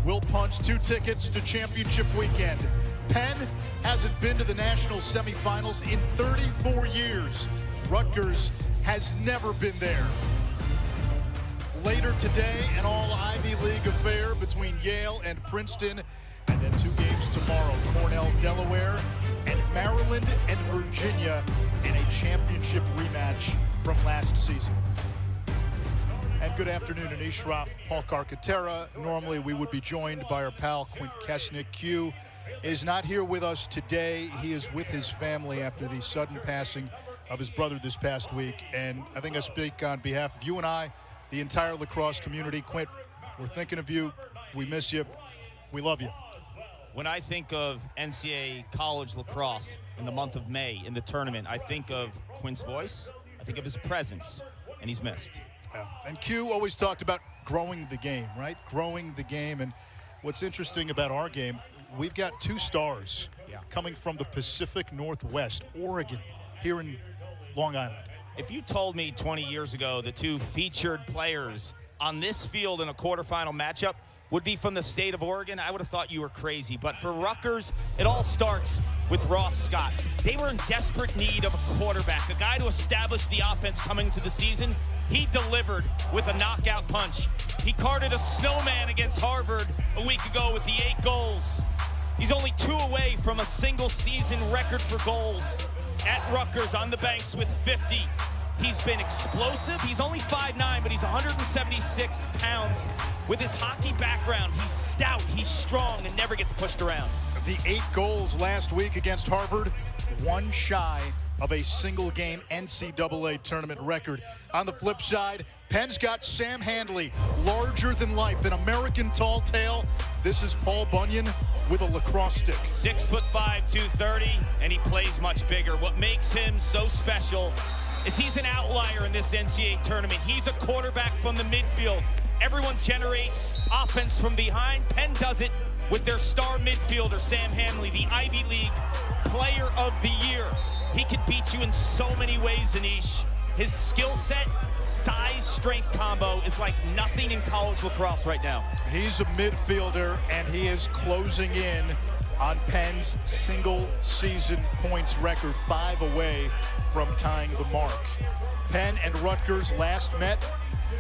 will punch 2 tickets to championship weekend. Penn hasn't been to the national semifinals in 34 years. Rutgers has never been there. Later today, an all-Ivy League affair between Yale and Princeton, and then 2 games tomorrow, Cornell, Delaware, and Maryland and Virginia in a championship rematch from last season. And good afternoon, Anish Shroff, Paul Carcaterra. Normally we would be joined by our pal Quint Kesnick. Q is not here with us today. He is with his family after the sudden passing of his brother this past week. And I think I speak on behalf of you and I, the entire lacrosse community. Quint, we're thinking of you. We miss you. We love you. When I think of NCAA college lacrosse in the month of May in the tournament, I think of Quint's voice, I think of his presence, and he's missed. Yeah. And Q always talked about growing the game, right? Growing the game. And what's interesting about our game, we've got 2 stars coming from the Pacific Northwest, Oregon, here in Long Island. If you told me 20 years ago the 2 featured players on this field in a quarterfinal matchup would be from the state of Oregon, I would have thought you were crazy. But for Rutgers, it all starts with Ross Scott. They were in desperate need of a quarterback, a guy to establish the offense coming to the season. He delivered with a knockout punch. He carted a snowman against Harvard a week ago with the 8 goals. He's only 2 away from a single season record for goals at Rutgers on the banks with 50. He's been explosive. He's only 5'9", but he's 176 pounds. With his hockey background, he's stout, he's strong, and never gets pushed around. The 8 goals last week against Harvard, 1 shy of a single-game NCAA tournament record. On the flip side, Penn's got Sam Handley, larger than life, an American tall tale. This is Paul Bunyan with a lacrosse stick. 6'5", 230, and he plays much bigger. What makes him so special is he's an outlier in this NCAA tournament. He's a quarterback from the midfield. Everyone generates offense from behind. Penn does it with their star midfielder, Sam Handley, the Ivy League Player of the Year. He can beat you in so many ways, Anish. His skill set, size, strength combo is like nothing in college lacrosse right now. He's a midfielder, and he is closing in on Penn's single-season points record, 5 away from tying the mark. Penn and Rutgers last met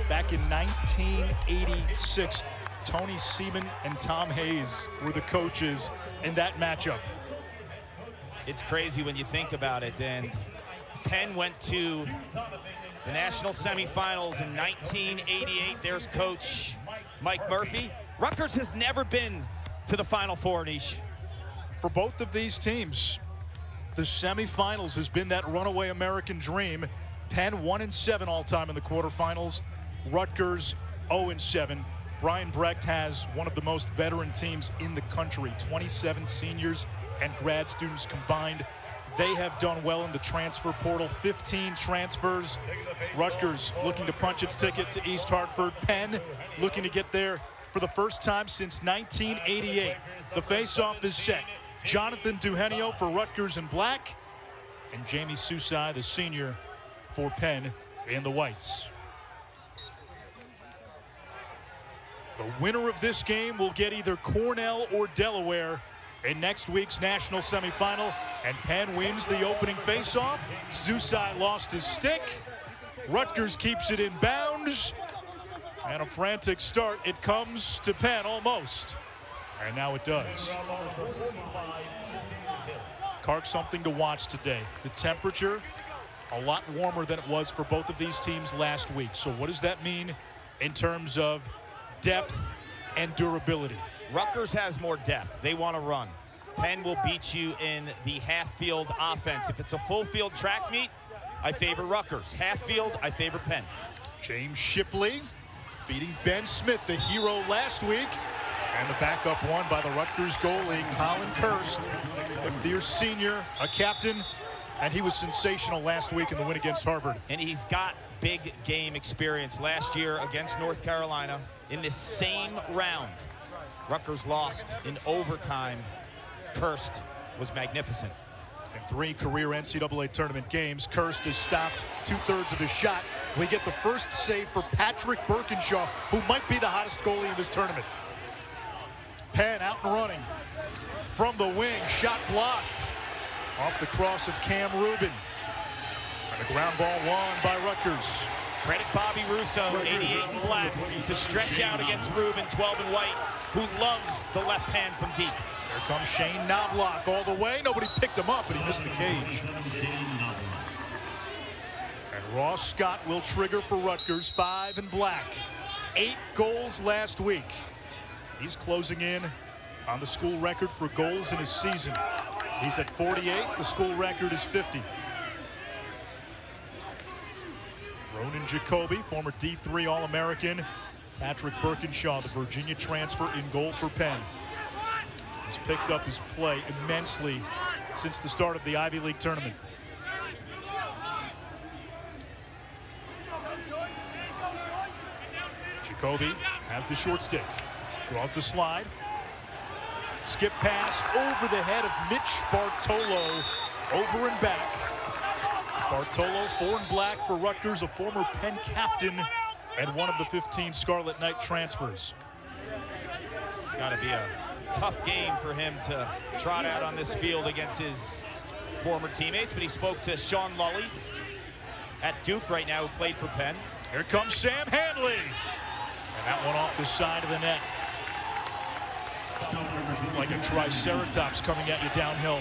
back in 1986. Tony Seaman and Tom Hayes were the coaches in that matchup. It's crazy when you think about it, and Penn went to the national semifinals in 1988. There's Coach Mike Murphy. Rutgers has never been to the Final Four, Nish. For both of these teams, the semifinals has been that runaway American dream. Penn 1-7 all-time in the quarterfinals. Rutgers 0-7. Brian Brecht has one of the most veteran teams in the country, 27 seniors and grad students combined. They have done well in the transfer portal, 15 transfers. Rutgers looking to punch its ticket to East Hartford. Penn looking to get there for the first time since 1988. The face-off is set. Jonathan Duhenio for Rutgers in black, and Jamie Susai, the senior, for Penn in the whites. The winner of this game will get either Cornell or Delaware in next week's national semifinal, and Penn wins the opening faceoff. Susai lost his stick. Rutgers keeps it in bounds, and a frantic start. It comes to Penn almost, and now it does. Kark, something to watch today. The temperature a lot warmer than it was for both of these teams last week. So what does that mean in terms of depth and durability? Rutgers has more depth. They want to run. Penn will beat you in the half-field offense. If it's a full-field track meet, I favor Rutgers. Half-field, I favor Penn. James Shipley feeding Ben Smith, the hero last week. And the backup one by the Rutgers goalie, Colin Kirst, a fifth-year senior, a captain, and he was sensational last week in the win against Harvard. And he's got big game experience. Last year against North Carolina in this same round, Rutgers lost in overtime. Kirst was magnificent. In 3 career NCAA tournament games, Kirst has stopped 2/3 of his shot. We get the first save for Patrick Birkinshaw, who might be the hottest goalie in this tournament. Penn out and running from the wing. Shot blocked off the cross of Cam Rubin. And the ground ball won by Rutgers. Credit Bobby Russo, 88 in black, to stretch out against Rubin, 12 in white, who loves the left hand from deep. Here comes Shane Knobloch all the way. Nobody picked him up, but he missed the cage. And Ross Scott will trigger for Rutgers, 5 in black. 8 goals last week. He's closing in on the school record for goals in his season. He's at 48. The school record is 50. Ronan Jacoby, former D3 All-American. Patrick Birkinshaw, the Virginia transfer, in goal for Penn. He's picked up his play immensely since the start of the Ivy League tournament. Jacoby has the short stick, draws the slide. Skip pass over the head of Mitch Bartolo, over and back. Bartolo, 4 in black for Rutgers, a former Penn captain and one of the 15 Scarlet Knight transfers. It's got to be a tough game for him to trot out on this field against his former teammates, but he spoke to Sean Lully at Duke right now, who played for Penn. Here comes Sam Handley. And that one off the side of the net. Like a triceratops coming at you downhill.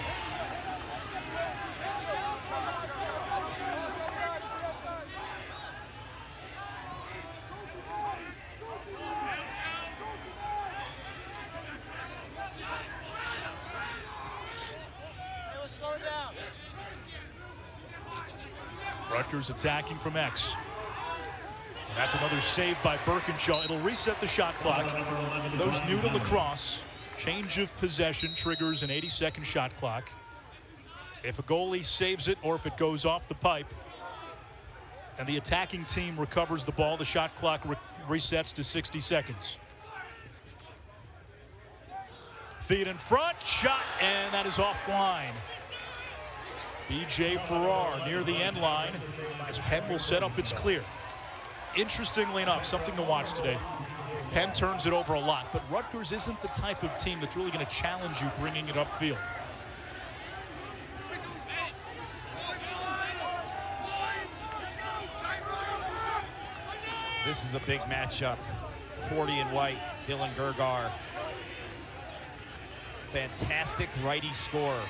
Rutgers attacking from X. And that's another save by Birkinshaw. It'll reset the shot clock. For those new to lacrosse, change of possession triggers an 80-second shot clock. If a goalie saves it or if it goes off the pipe and the attacking team recovers the ball, the shot clock resets to 60 seconds. Feed in front, shot, and that is offline. B.J. Farrar near the end line as Penn will set up its clear. Interestingly enough, something to watch today. Penn turns it over a lot, but Rutgers isn't the type of team that's really going to challenge you bringing it upfield. This is a big matchup. 40 in white, Dylan Gergar. Fantastic righty scorer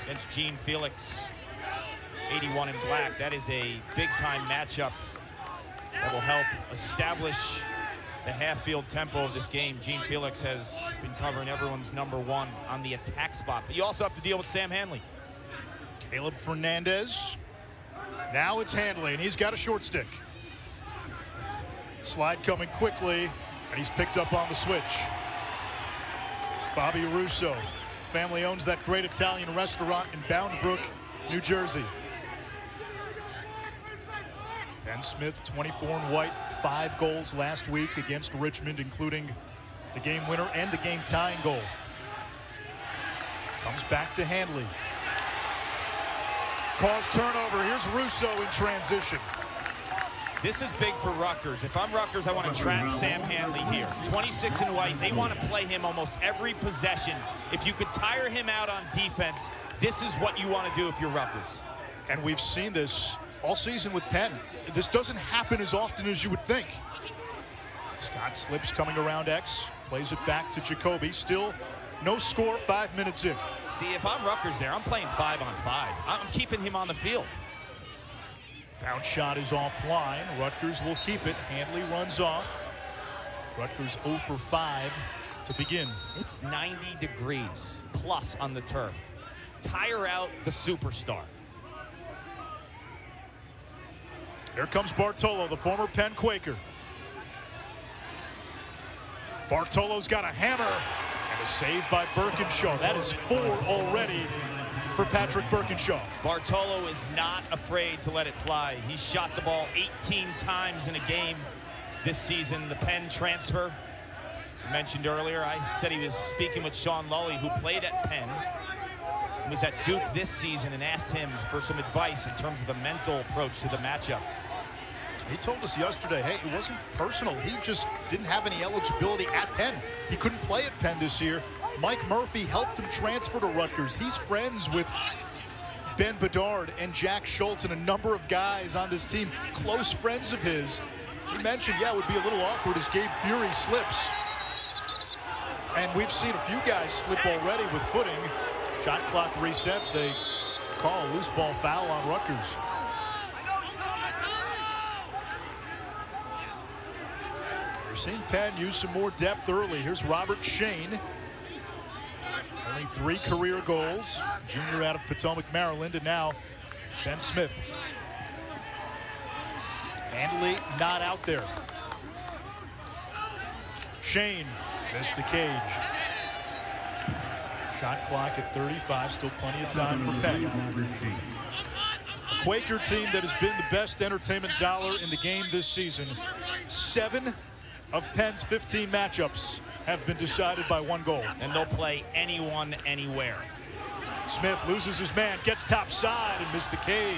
against Gene Felix. 81 in black. That is a big-time matchup that will help establish the half-field tempo of this game. Gene Felix has been covering everyone's #1 on the attack spot. But you also have to deal with Sam Handley. Caleb Fernandez. Now it's Handley, and he's got a short stick. Slide coming quickly, and he's picked up on the switch. Bobby Russo. Family owns that great Italian restaurant in Bound Brook, New Jersey. Ben Smith, 24 in white, 5 goals last week against Richmond, including the game winner and the game tying goal. Comes back to Handley. Cause turnover. Here's Russo in transition. This is big for Rutgers. If I'm Rutgers, I want to trap Sam Handley here. 26 in white. They want to play him almost every possession. If you could tire him out on defense, this is what you want to do if you're Rutgers. And we've seen this all season with Penn. This doesn't happen as often as you would think. Scott slips coming around X, plays it back to Jacoby. Still no score, 5 minutes in. See, if I'm Rutgers there, I'm playing 5-on-5. I'm keeping him on the field. Bounce shot is offline. Rutgers will keep it. Handley runs off. Rutgers 0 for 5 to begin. It's 90 degrees plus on the turf. Tire out the superstar. Here comes Bartolo, the former Penn Quaker. Bartolo's got a hammer and a save by Birkinshaw. That is 4 already for Patrick Birkinshaw. Bartolo is not afraid to let it fly. He shot the ball 18 times in a game this season. The Penn transfer I mentioned earlier, I said he was speaking with Sean Lully, who played at Penn, was at Duke this season, and asked him for some advice in terms of the mental approach to the matchup. He told us yesterday, hey, it wasn't personal. He just didn't have any eligibility at Penn. He couldn't play at Penn this year. Mike Murphy helped him transfer to Rutgers. He's friends with Ben Bedard and Jack Schultz and a number of guys on this team, close friends of his. He mentioned, yeah, it would be a little awkward as Gabe Fury slips. And we've seen a few guys slip already with footing. Shot clock resets. They call a loose ball foul on Rutgers. We're seeing Penn use some more depth early. Here's Robert Shane. Only 3 career goals. Junior out of Potomac, Maryland, and now Ben Smith. Handley not out there. Shane missed the cage. Shot clock at 35, still plenty of time for Penn. A Quaker team that has been the best entertainment dollar in the game this season. 7 of Penn's 15 matchups have been decided by 1 goal. And they'll play anyone, anywhere. Smith loses his man, gets top side and missed the cage.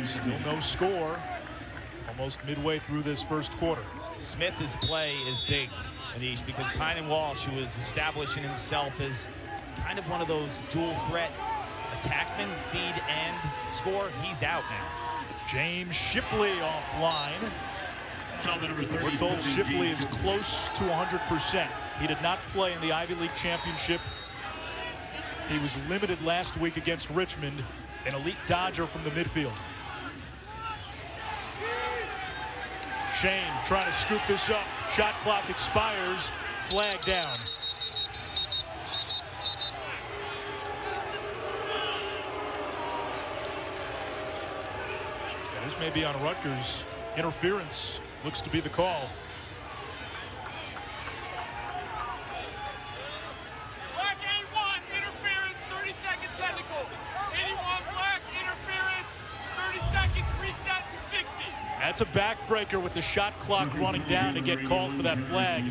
Still no score. Almost midway through this first quarter. Smith's play is big, Anish, because Tynan Walsh, who is establishing himself as kind of one of those dual threat attackmen, feed and score, he's out now. James Shipley offline. We're told Shipley is close to 100%. He did not play in the Ivy League Championship. He was limited last week against Richmond, an elite dodger from the midfield. Shane trying to scoop this up. Shot clock expires. Flag down. Yeah, this may be on Rutgers. Interference looks to be the call. Black 81, interference, 30-second technical. 81 black, interference, 30 seconds, reset to 60. That's a backbreaker with the shot clock running down to get called for that flag.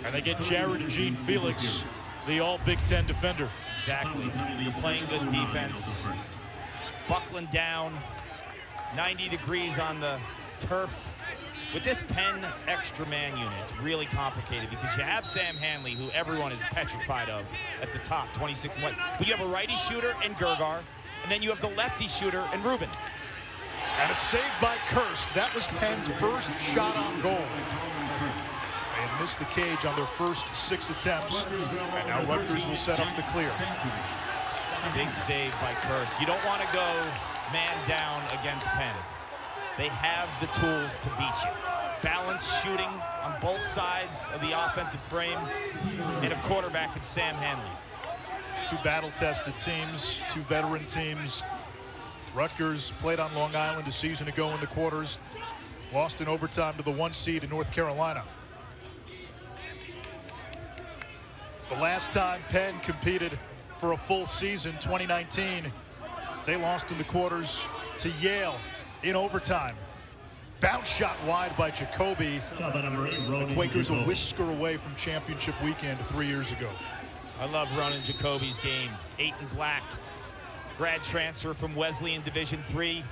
And they get Jared and Gene Felix, the all Big Ten defender. Exactly. You're playing good defense. Buckling down. 90 degrees on the turf. With this Penn extra man unit, it's really complicated because you have Sam Hanley, who everyone is petrified of at the top, 26 and 1. But you have a righty shooter in Gergar, and then you have the lefty shooter in Rubin. And a save by Kirst. That was Penn's first shot on goal. They missed the cage on their first 6 attempts. And now Rutgers will set up the clear. Big save by Kirst. You don't want to go man down against Penn. They have the tools to beat you. Balanced shooting on both sides of the offensive frame, and a quarterback in Sam Hanley. 2 battle-tested teams, 2 veteran teams. Rutgers played on Long Island a season ago in the quarters. Lost in overtime to the 1 seed in North Carolina. The last time Penn competed for a full season, 2019, they lost in the quarters to Yale in overtime. Bounce shot wide by Jacoby. The Quakers a whisker away from championship weekend 3 years ago. I love running Jacoby's game. 8 and black. Grad transfer from Wesleyan Division III.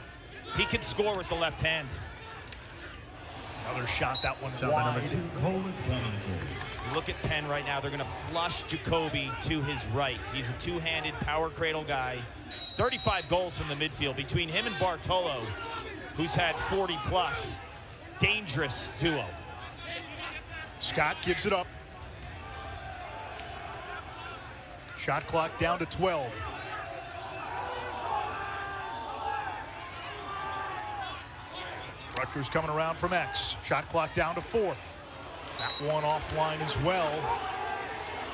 He can score with the left hand. Another shot, that one wide. Look at Penn right now. They're going to flush Jacoby to his right. He's a 2-handed power cradle guy. 35 goals from the midfield between him and Bartolo, who's had 40+. Dangerous duo. Scott gives it up. Shot clock down to 12. Rutgers coming around from X. Shot clock down to 4. That one offline as well.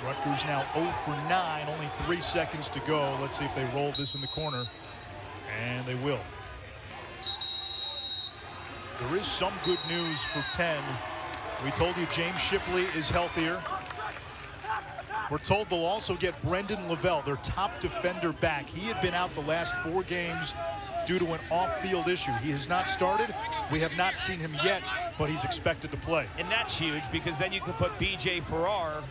Rutgers now 0 for 9, only 3 seconds to go. Let's see if they roll this in the corner. And they will. There is some good news for Penn. We told you James Shipley is healthier. We're told they'll also get Brendan Lavelle, their top defender, back. He had been out the last 4 games due to an off-field issue. He has not started. We have not seen him yet, but he's expected to play. And that's huge because then you can put B.J. Farrar,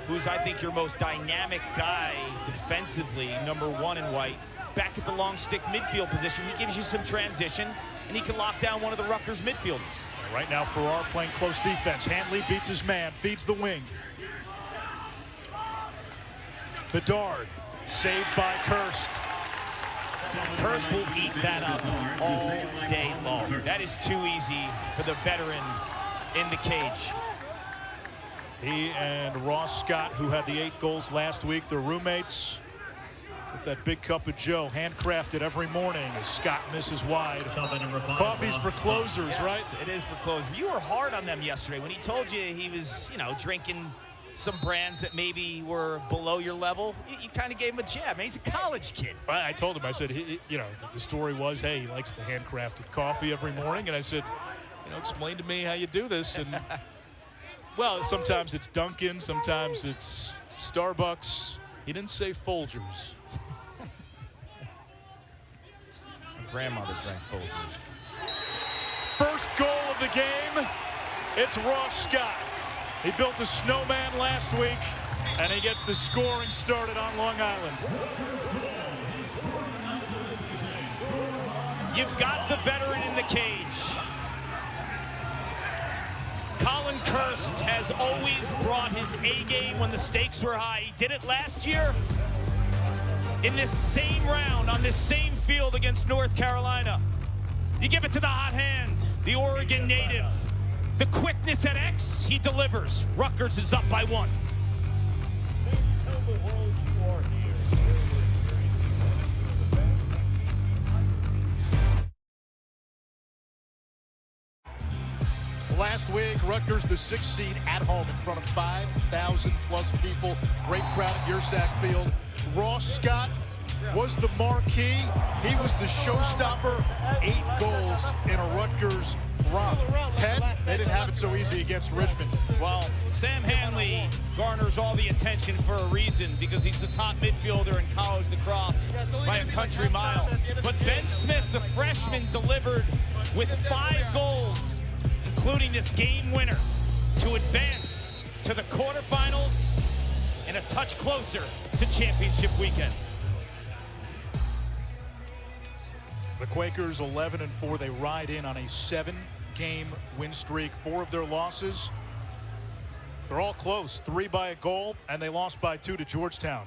who's I think your most dynamic guy defensively, #1 in white, back at the long stick midfield position. He gives you some transition. and he can lock down one of the Rutgers midfielders. Right now, Farrar playing close defense. Hanley beats his man, feeds the wing. Bedard, saved by Kirst. Kirst will eat that up all day long. That is too easy for the veteran in the cage. He and Ross Scott, who had the 8 goals last week, they're roommates. With that big cup of Joe, handcrafted every morning as Scott misses wide. Coffee's for closers, yes, right? It is for closers. You were hard on them yesterday when he told you he was, you know, drinking some brands that maybe were below your level. You kind of gave him a jab. Man, he's a college kid. I told him, I said, you know, the story was, hey, he likes the handcrafted coffee every morning. And I said, you know, explain to me how you do this. And, well, sometimes it's Dunkin', sometimes it's Starbucks. He didn't say Folgers. Grandmother drank Folgers. First goal of the game, it's Ross Scott. He built a snowman last week, and he gets the scoring started on Long Island. You've got the veteran in the cage. Colin Kirst has always brought his A game when the stakes were high. He did it last year in this same round, on this same field against North Carolina. You give it to the hot hand, the Oregon native. The quickness at X, he delivers. Rutgers is up by 1. Last week, Rutgers, the 6th seed at home in front of 5,000 plus people. Great crowd at Yersack Field. Ross Scott was the marquee. He was the showstopper. 8 goals in a Rutgers run. Penn, they didn't have it so easy against Richmond. Well, Sam Hanley garners all the attention for a reason, because he's the top midfielder in college lacrosse by a country mile. But Ben Smith, the freshman, delivered with 5 goals, including this game winner, to advance to the quarterfinals and a touch closer to championship weekend. The Quakers 11-4. They ride in on a 7-game win streak. 4 of their losses, they're all close. 3 by a goal, and they lost by 2 to Georgetown.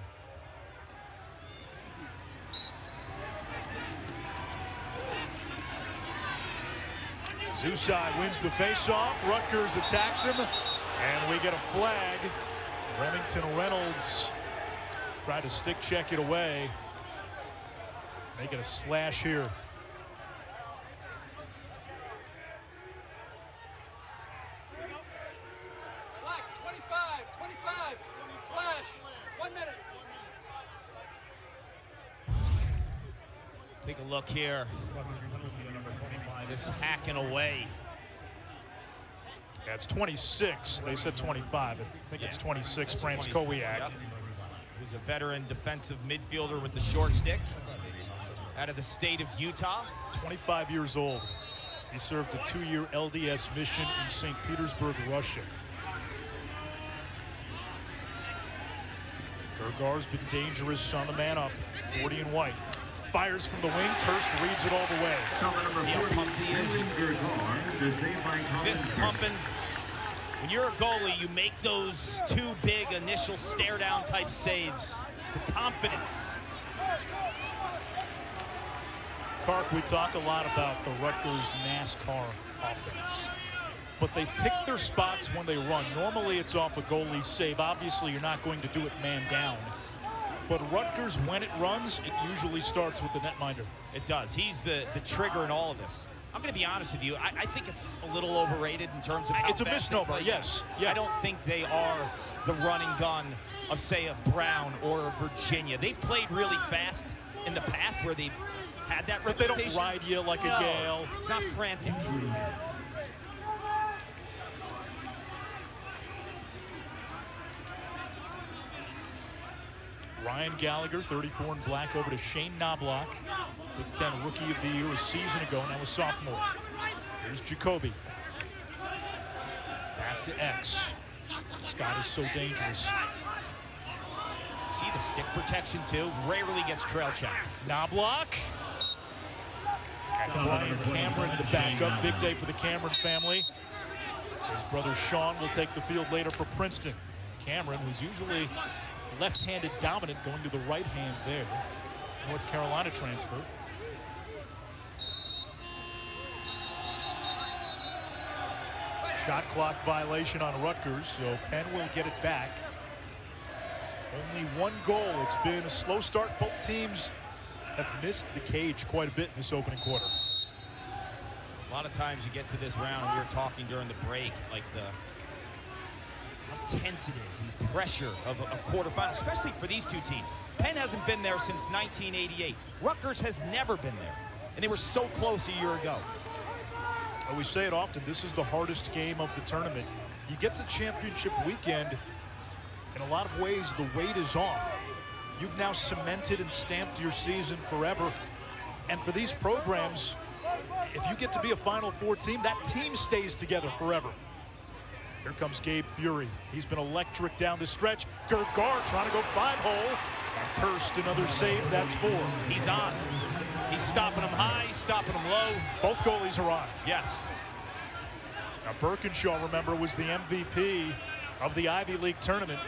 Zusai wins the faceoff. Rutgers attacks him, and we get a flag. Remington Reynolds tried to stick check it away. Make it a slash here. Black, 25, slash, 1 minute. Take a look here. Just hacking away. Yeah, it's 26. They said 25. I think it's 26. France Kowiak. Yep. Who's a veteran defensive midfielder with the short stick out of the state of Utah. 25 years old. He served a 2-year LDS mission in St. Petersburg, Russia. Gergar's been dangerous on the man up. 40 and white. Fires from the wing. Kirst reads it all the way. See how pumped he is? He's fist pumping. When you're a goalie, you make those 2 big initial stare down type saves. The confidence. Kark, we talk a lot about the Rutgers NASCAR offense, but they pick their spots when they run. Normally it's off a goalie save. Obviously you're not going to do it man down. But Rutgers, when it runs, it usually starts with the netminder. It does. He's the trigger in all of this. I'm going to be honest with you. I think it's a little overrated in terms of how it's a fast misnomer, yes. Yeah. I don't think they are the running gun of, say, a Brown or a Virginia. They've played really fast in the past where they've had that but reputation. They don't ride you like a Yale. It's not frantic. Ryan Gallagher, 34 in black, over to Shane Knobloch. Big Ten Rookie of the Year a season ago, now a sophomore. Here's Jacoby. Back to X. Scott is so dangerous. See the stick protection, too? Rarely gets trail checked. Knobloch. Brian Cameron, the backup. Big day for the Cameron family. His brother Sean will take the field later for Princeton. Cameron, who's usually left-handed dominant, going to the right hand there. North Carolina transfer. Shot clock violation on Rutgers, so Penn will get it back. Only one goal. It's been a slow start. Both teams have missed the cage quite a bit in this opening quarter. A lot of times you get to this round, and we were talking during the break, like how tense it is and the pressure of a quarterfinal, especially for these two teams. Penn hasn't been there since 1988. Rutgers has never been there, and they were so close a year ago. Well, we say it often, this is the hardest game of the tournament. You get to championship weekend, in a lot of ways, the weight is off. You've now cemented and stamped your season forever. And for these programs, if you get to be a Final Four team, that team stays together forever. Here comes Gabe Fury. He's been electric down the stretch. Gergar trying to go 5-hole. And Kirst, another save. That's 4. He's on. He's stopping them high, he's stopping them low. Both goalies are on. Yes. Now, Birkinshaw, remember, was the MVP of the Ivy League tournament.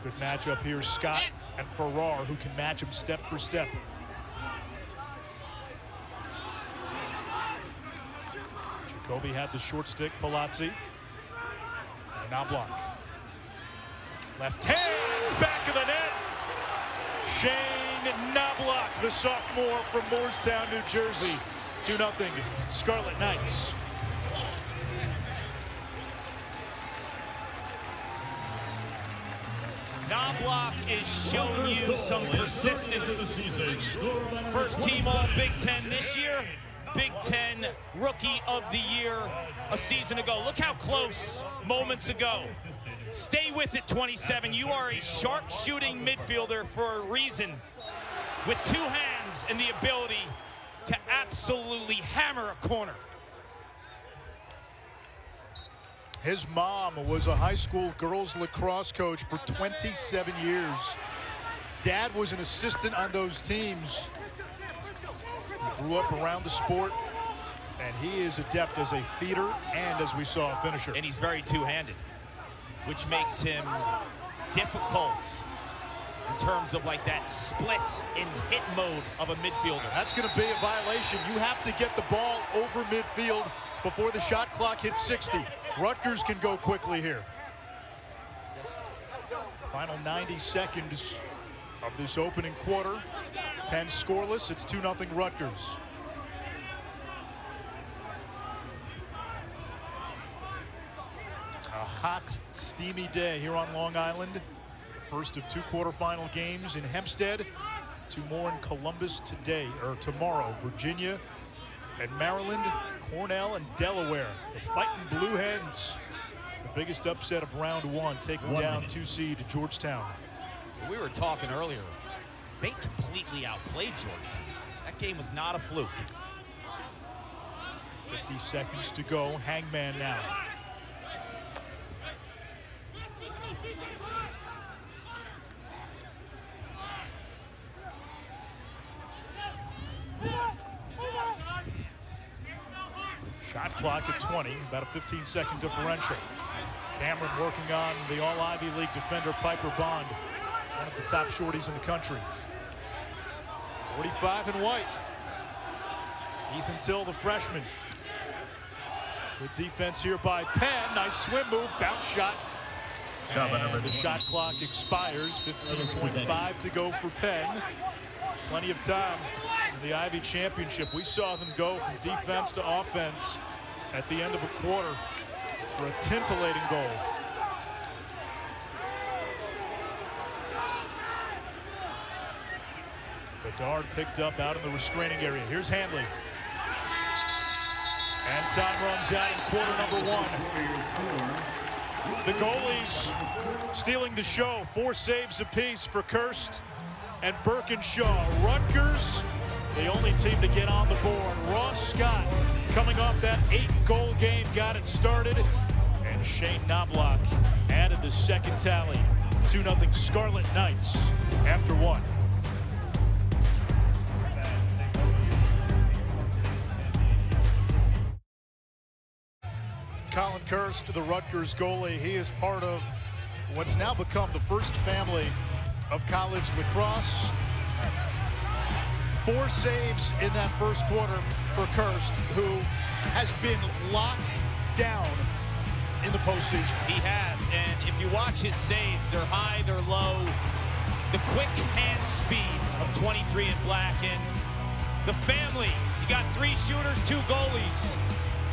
Good matchup here, Scott and Farrar, who can match him step for step. Jacoby had the short stick, Palazzi. And Knobloch. Left hand, back of the net. Shane Knobloch, the sophomore from Moorestown, New Jersey. 2-0, Scarlet Knights. Knobloch is showing you some persistence. First team all Big Ten this year. Big Ten Rookie of the Year a season ago. Look how close moments ago. Stay with it, 27. You are a sharp-shooting midfielder for a reason, with 2 hands and the ability to absolutely hammer a corner. His mom was a high school girls lacrosse coach for 27 years. Dad was an assistant on those teams. He grew up around the sport, and he is adept as a feeder and, as we saw, a finisher. And he's very two-handed, which makes him difficult in terms of like that split and hit mode of a midfielder. That's going to be a violation. You have to get the ball over midfield before the shot clock hits 60. Rutgers can go quickly here. Final 90 seconds of this opening quarter. Penn scoreless. It's 2-0 Rutgers. A hot, steamy day here on Long Island. The first of 2 quarterfinal games in Hempstead. 2 more in Columbus today, or tomorrow. Virginia and Maryland, Cornell and Delaware. The Fighting Blue Hens. The biggest upset of round 1, taking down 2 seed Georgetown. We were talking earlier. They completely outplayed Georgetown. That game was not a fluke. 50 seconds to go. Hangman now. Shot clock at 20, about a 15-second differential. Cameron working on the All-Ivy League defender Piper Bond, one of the top shorties in the country. 45 in white. Ethan Till, the freshman. Good defense here by Penn. Nice swim move, bounce shot. And the shot clock expires. 15.5 to go for Penn. Plenty of time in the Ivy Championship. We saw them go from defense to offense at the end of a quarter for a titillating goal. Bedard picked up out in the restraining area. Here's Handley. And time runs out in quarter number 1. The goalies stealing the show. 4 saves apiece for Kirst and Birkinshaw. Rutgers, the only team to get on the board. Ross Scott, coming off that 8-goal game, got it started. And Shane Knobloch added the second tally. 2-0 Scarlet Knights after one. Colin Kirst, the Rutgers goalie, he is part of what's now become the first family of college lacrosse. 4 saves in that first quarter for Kirst, who has been locked down in the postseason. He has, and if you watch his saves, they're high, they're low. The quick hand speed of 23 in black, and the family. You got 3 shooters, 2 goalies.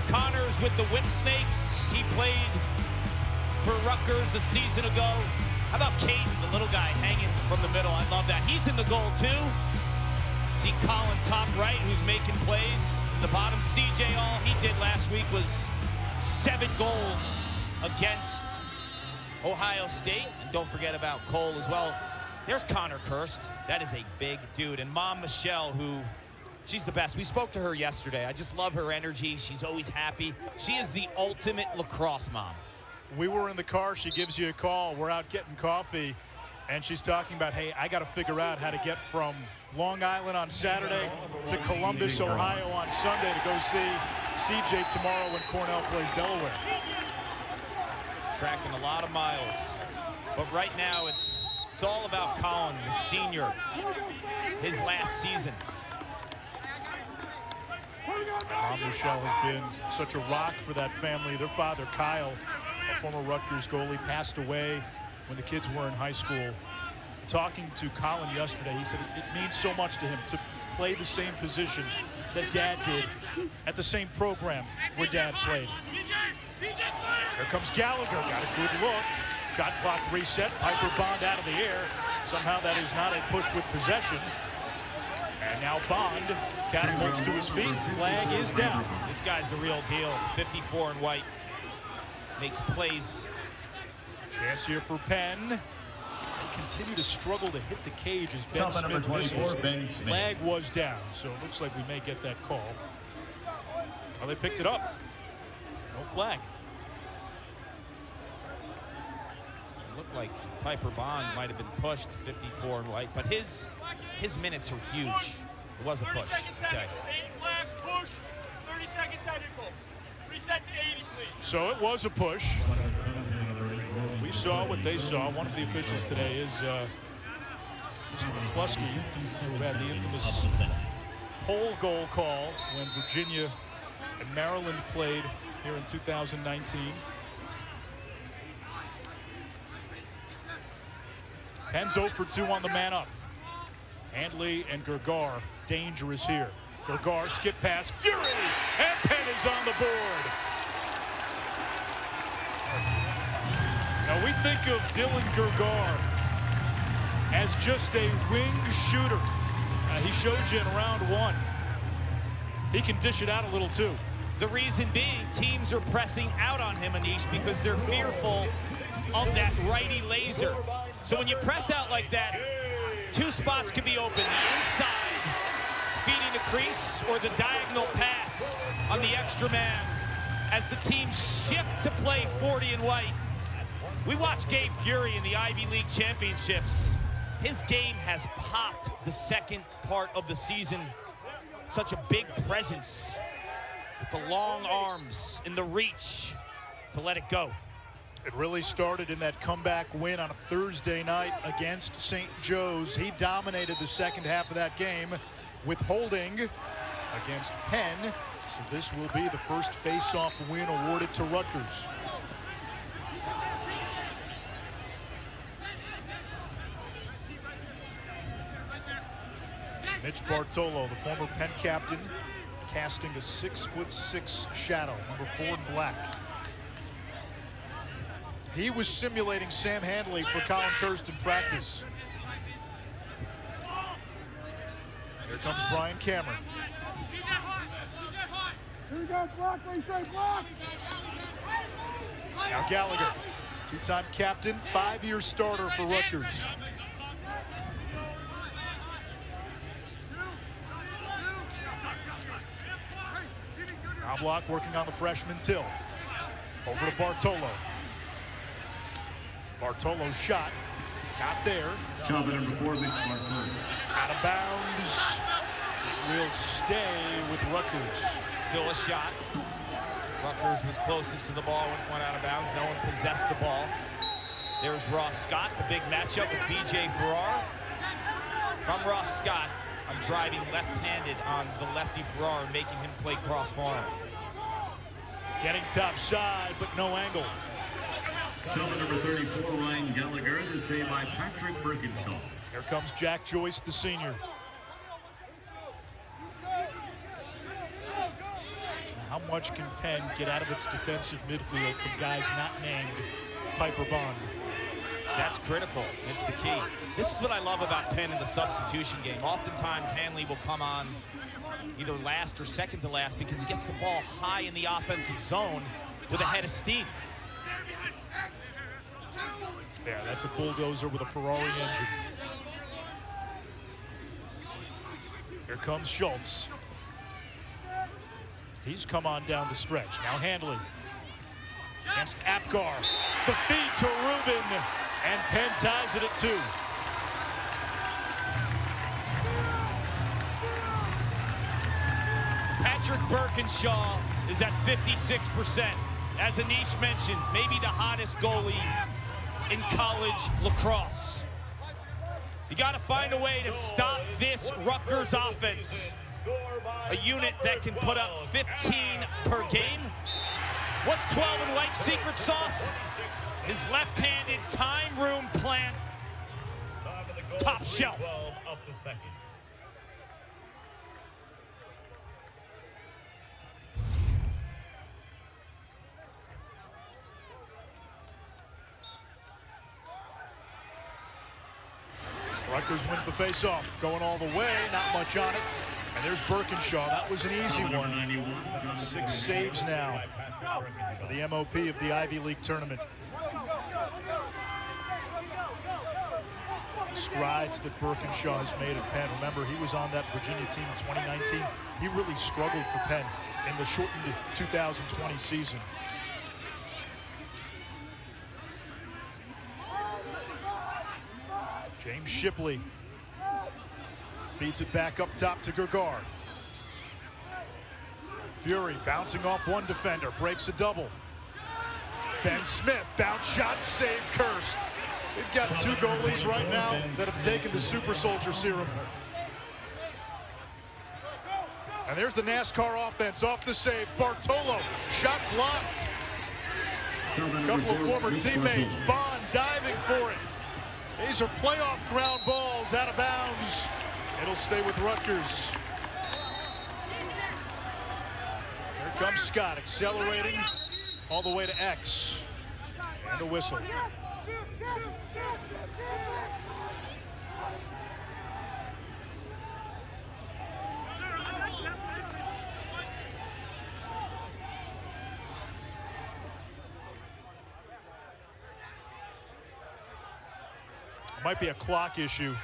Connors with the Whip Snakes. He played for Rutgers a season ago. How about Caden, the little guy hanging from the middle? I love that. He's in the goal too. See Colin top right, who's making plays. In the bottom, CJ, all he did last week was 7 goals against Ohio State. And don't forget about Cole as well. There's Connor Kirst. That is a big dude. And Mom Michelle, who, she's the best. We spoke to her yesterday. I just love her energy. She's always happy. She is the ultimate lacrosse mom. We were in the car. She gives you a call. We're out getting coffee. And she's talking about, hey, I got to figure out how to get from Long Island on Saturday to Columbus, Ohio on Sunday to go see CJ tomorrow when Cornell plays Delaware. Tracking a lot of miles. But right now, it's all about Colin, the senior, his last season. Mom Michelle has been such a rock for that family. Their father, Kyle, a former Rutgers goalie, passed away when the kids were in high school. Talking to Colin yesterday, he said it means so much to him to play the same position that Dad did at the same program where Dad played. Here comes Gallagher, got a good look. Shot clock reset, Piper Bond out of the air. Somehow that is not a push with possession. And now Bond catapults to his feet. Flag is down. This guy's the real deal. 54 in white. Makes plays. Chance here for Penn. They continue to struggle to hit the cage as Ben Smith misses. Flag was down, so it looks like we may get that call. Well, they picked it up. No flag. It looked like Piper Bond might have been pushed 54 in white, but his minutes are huge. It was a push. 30 second technical. 8 black, push. 30 second technical. Reset to 80, please. So it was a push. We saw what they saw. One of the officials today is Mr. McCluskey, who had the infamous pole goal call when Virginia and Maryland played here in 2019. Penn's 0 for 2 on the man up. Handley and Gergar dangerous here. Gergar skip pass, Fury, and Penn is on the board. Now we think of Dylan Gergar as just a wing shooter. He showed you in round 1. He can dish it out a little too. The reason being, teams are pressing out on him, Anish, because they're fearful of that righty laser. So when you press out like that, 2 spots can be open. The inside, feeding the crease, or the diagonal pass on the extra man as the team shift to play 40 in white. We watched Gabe Fury in the Ivy League Championships. His game has popped the second part of the season. Such a big presence with the long arms and the reach to let it go. It really started in that comeback win on a Thursday night against St. Joe's. He dominated the second half of that game with holding against Penn. So this will be the first face-off win awarded to Rutgers. Mitch Bartolo, the former Penn captain, casting a 6'6" shadow, number 4 in black. He was simulating Sam Handley for Colin Kirst in practice. Here comes Brian Cameron. Here we go, block, they say block! Now Gallagher, 2-time captain, 5-year starter for Rutgers. Now Block working on the freshman Till. Over to Bartolo. Bartolo's shot Not there. Job number 4, Mitch Martin. Out of bounds. It will stay with Rutgers. Still a shot. Rutgers was closest to the ball when it went out of bounds. No one possessed the ball. There's Ross Scott, the big matchup with B.J. Farrar. From Ross Scott, I'm driving left-handed on the lefty Farrar, making him play cross-farm. Getting top side, but no angle. Job number 34, Ryan Gallagher, is saved by Patrick Birkinshaw. Here comes Jack Joyce, the senior. How much can Penn get out of its defensive midfield from guys not named Piper Bond? That's critical. It's the key. This is what I love about Penn in the substitution game. Oftentimes, Hanley will come on either last or second to last because he gets the ball high in the offensive zone with a head of steam. Yeah, that's a bulldozer with a Ferrari engine. Here comes Schultz. He's come on down the stretch. Now Handley against Apgar. The feed to Rubin, and Penn ties it at 2. Patrick Birkinshaw is at 56%. As Anish mentioned, maybe the hottest goalie in college lacrosse. You got to find a way to stop this Rutgers offense. A unit that can put up 15 per game. What's 12 and White's secret sauce? His left-handed time room plant, top shelf. Rutgers wins the face-off, going all the way, not much on it. And there's Birkinshaw. That was an easy one. 6 saves now for the MOP of the Ivy League tournament. Strides that Birkinshaw has made at Penn. Remember, he was on that Virginia team in 2019. He really struggled for Penn in the shortened 2020 season. James Shipley feeds it back up top to Gergar. Fury bouncing off one defender, breaks a double. Ben Smith, bounce shot, save cursed. We've got 2 goalies right now that have taken the Super Soldier serum. And there's the NASCAR offense off the save. Bartolo, shot blocked. A couple of former teammates, Bond diving for it. These are playoff ground balls out of bounds. It'll stay with Rutgers. Here comes Scott, accelerating all the way to X. And a whistle. Might be a clock issue.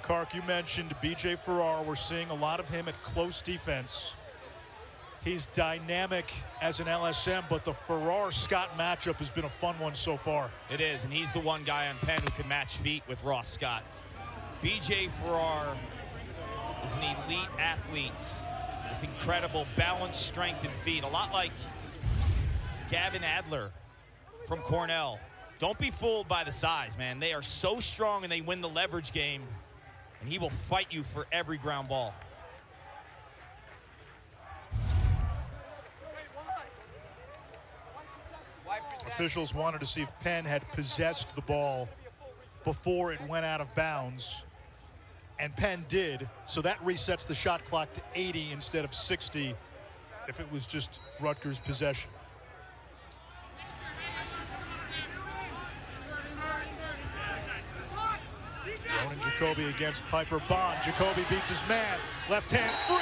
Kark, you mentioned B.J. Farrar. We're seeing a lot of him at close defense. He's dynamic as an LSM, but the Farrar-Scott matchup has been a fun one so far. It is, and he's the one guy on Penn who can match feet with Ross Scott. B.J. Farrar is an elite athlete with incredible balance, strength, and feet. A lot like Gavin Adler from Cornell. Don't be fooled by the size, man. They are so strong and they win the leverage game, and he will fight you for every ground ball. Officials wanted to see if Penn had possessed the ball before it went out of bounds, and Penn did, so that resets the shot clock to 80 instead of 60 if it was just Rutgers' possession. Ronan Jacoby against Piper Bond. Jacoby beats his man. Left hand free.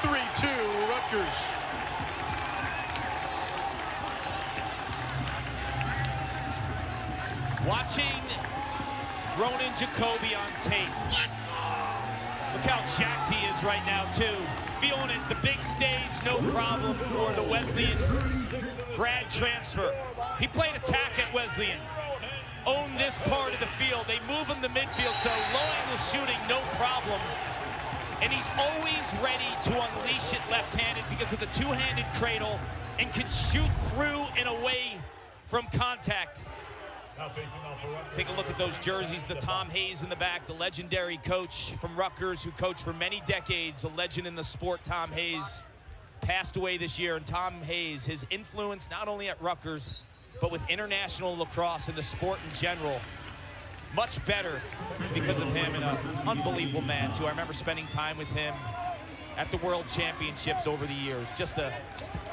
3-2 Rutgers. Watching Ronan Jacoby on tape. Look how jacked he is right now, too. feeling it. The big stage, no problem for the Wesleyan grad transfer. He played attack at Wesleyan. Owned this part of the field. They move him to midfield, so low angle shooting, no problem. And he's always ready to unleash it left-handed because of the two-handed cradle and can shoot through and away from contact. Take a look at those jerseys, the Tom Hayes in the back, the legendary coach from Rutgers who coached for many decades, a legend in the sport. Tom Hayes passed away this year, and Tom Hayes, his influence not only at Rutgers, but with international lacrosse and the sport in general, much better because of him, and an unbelievable man too. I remember spending time with him at the World Championships over the years. Just a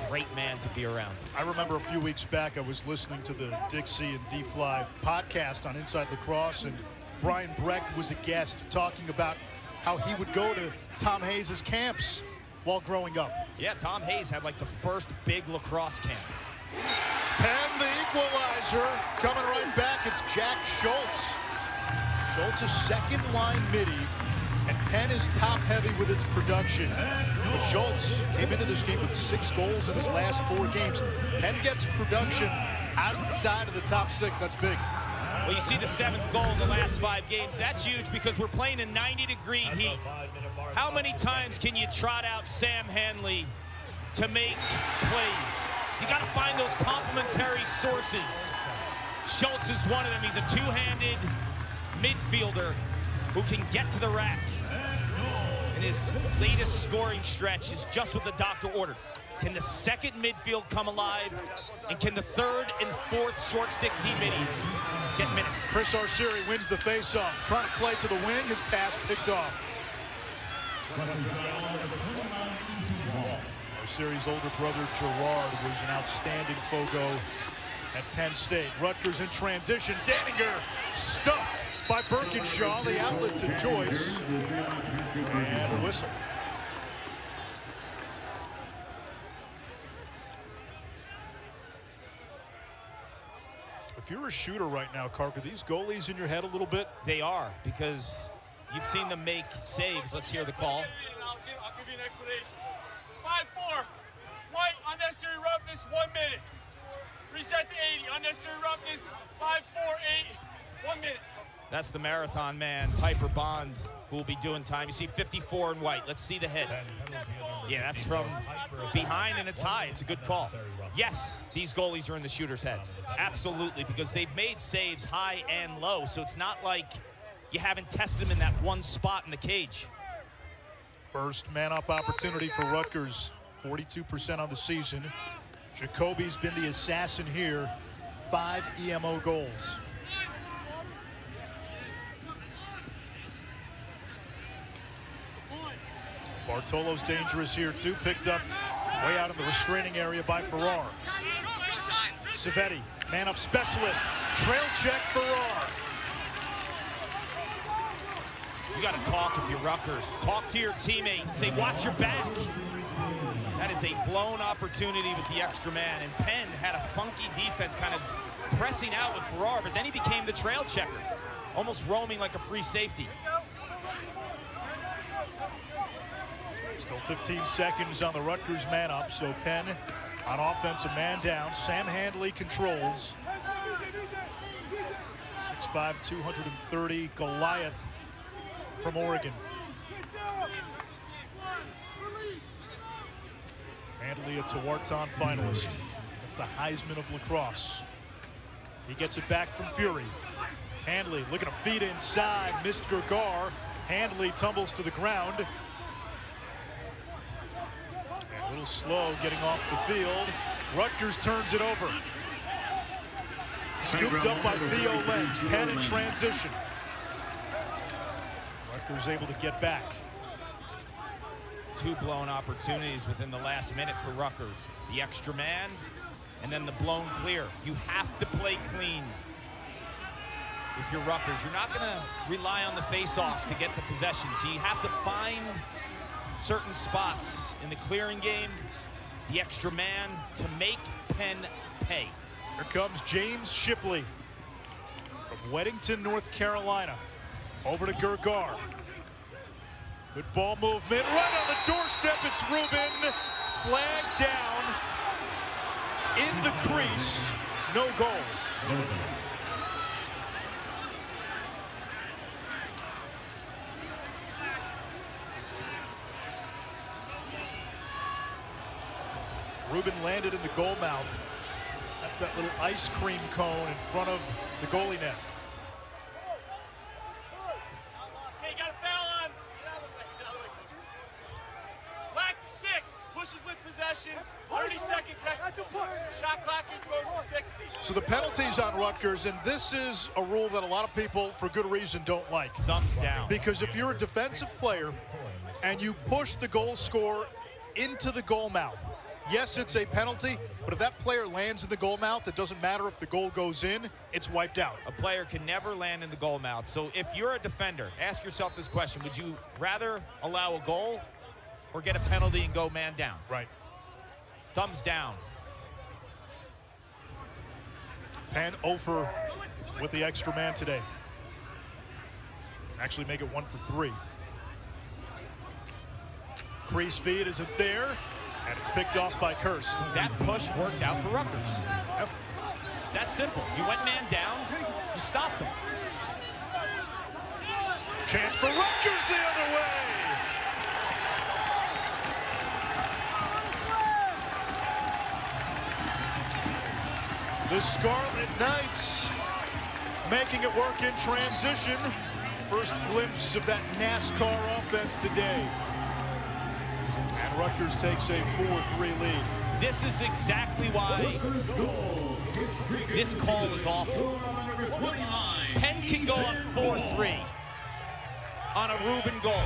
great man to be around. I remember a few weeks back I was listening to the Dixie and D-Fly podcast on Inside Lacrosse, and Brian Brecht was a guest talking about how he would go to Tom Hayes' camps while growing up. Yeah, Tom Hayes had like the first big lacrosse camp. Penn, the equalizer, coming right back. It's Jack Schultz. Schultz is second line midi, and Penn is top heavy with its production. But Schultz came into this game with 6 goals in his last 4 games. Penn gets production outside of the top 6. That's big. Well, you see the 7th goal in the last 5 games. That's huge because we're playing in 90-degree heat. How many times can you trot out Sam Hanley to make plays? You got to find those complementary sources. Schultz is one of them. He's a two-handed midfielder who can get to the rack. And his latest scoring stretch is just what the doctor ordered. Can the second midfield come alive? And can the third and fourth short stick D-middies get minutes? Chris Arceri wins the face-off. Trying to play to the wing. His pass picked off. Arceri's older brother, Gerard, was an outstanding Fogo at Penn State. Rutgers in transition. Danninger stuffed by Birkinshaw. The outlet to Joyce. And a whistle. If you're a shooter right now, Carp, are these goalies in your head a little bit? They are, because you've seen them make saves. Let's hear the call. I'll give you an explanation. 5-4. White, unnecessary roughness, 1 minute. Reset to 80. Unnecessary roughness, 5-4-8. 1 minute. That's the marathon man, Piper Bond, who will be doing time. You see 54 in white. Let's see the hit. Yeah, that's from behind, and it's high. It's a good call. Yes, these goalies are in the shooters' heads. Absolutely, because they've made saves high and low, so it's not like you haven't tested them in that one spot in the cage. First man-up opportunity for Rutgers. 42% on the season. Jacoby's been the assassin here. 5 EMO goals. Bartolo's dangerous here too. Picked up way out in the restraining area by Farrar. Civetti, man-up specialist. Trail check Farrar. You got to talk if you're Rutgers. Talk to your teammate. Say, watch your back. That is a blown opportunity with the extra man. And Penn had a funky defense kind of pressing out with Farrar, but then he became the trail checker, almost roaming like a free safety. Still 15 seconds on the Rutgers man-up, so Penn on offense, a man down. Sam Handley controls. 6'5", 230, Goliath from Oregon. Handley, a Tewaaraton finalist. That's the Heisman of lacrosse. He gets it back from Fury. Handley looking to feed inside, missed Gergar. Handley tumbles to the ground. And a little slow getting off the field. Rutgers turns it over. Scooped up by Theo Lenz. Penn in transition. Rutgers able to get back. 2 blown opportunities within the last minute for Rutgers. The extra man, and then the blown clear. You have to play clean if you're Rutgers. You're not going to rely on the face-offs to get the possession, so you have to find certain spots in the clearing game, the extra man, to make Penn pay. Here comes James Shipley from Weddington, North Carolina. Over to Gergar. Good ball movement. Right on the doorstep, it's Rubin. Flag down. In the crease. No goal. Rubin landed in the goal mouth. That's that little ice cream cone in front of the goalie net. Okay, got a foul on. Get out of the way. Get out of the way. Black 6 pushes with possession. 30-second technical. Shot clock goes to 60. So the penalties on Rutgers, and this is a rule that a lot of people, for good reason, don't like. Thumbs down. Because if you're a defensive player and you push the goal scorer into the goal mouth, yes, it's a penalty, but if that player lands in the goal mouth, it doesn't matter if the goal goes in, it's wiped out. A player can never land in the goal mouth. So if you're a defender, ask yourself this question. Would you rather allow a goal or get a penalty and go man down? Right. Thumbs down. Penn over with the extra man today. Actually make it 1 for 3. Crease feed isn't there, and it's picked off by Kirst. That push worked out for Rutgers. Yep. It's that simple. You went man down, you stopped them. Chance for Rutgers the other way. The Scarlet Knights making it work in transition. First glimpse of that NASCAR offense today. And Rutgers takes a 4-3 lead. This is exactly why this call is awful. Penn can go up 4-3 on a Rubin goal.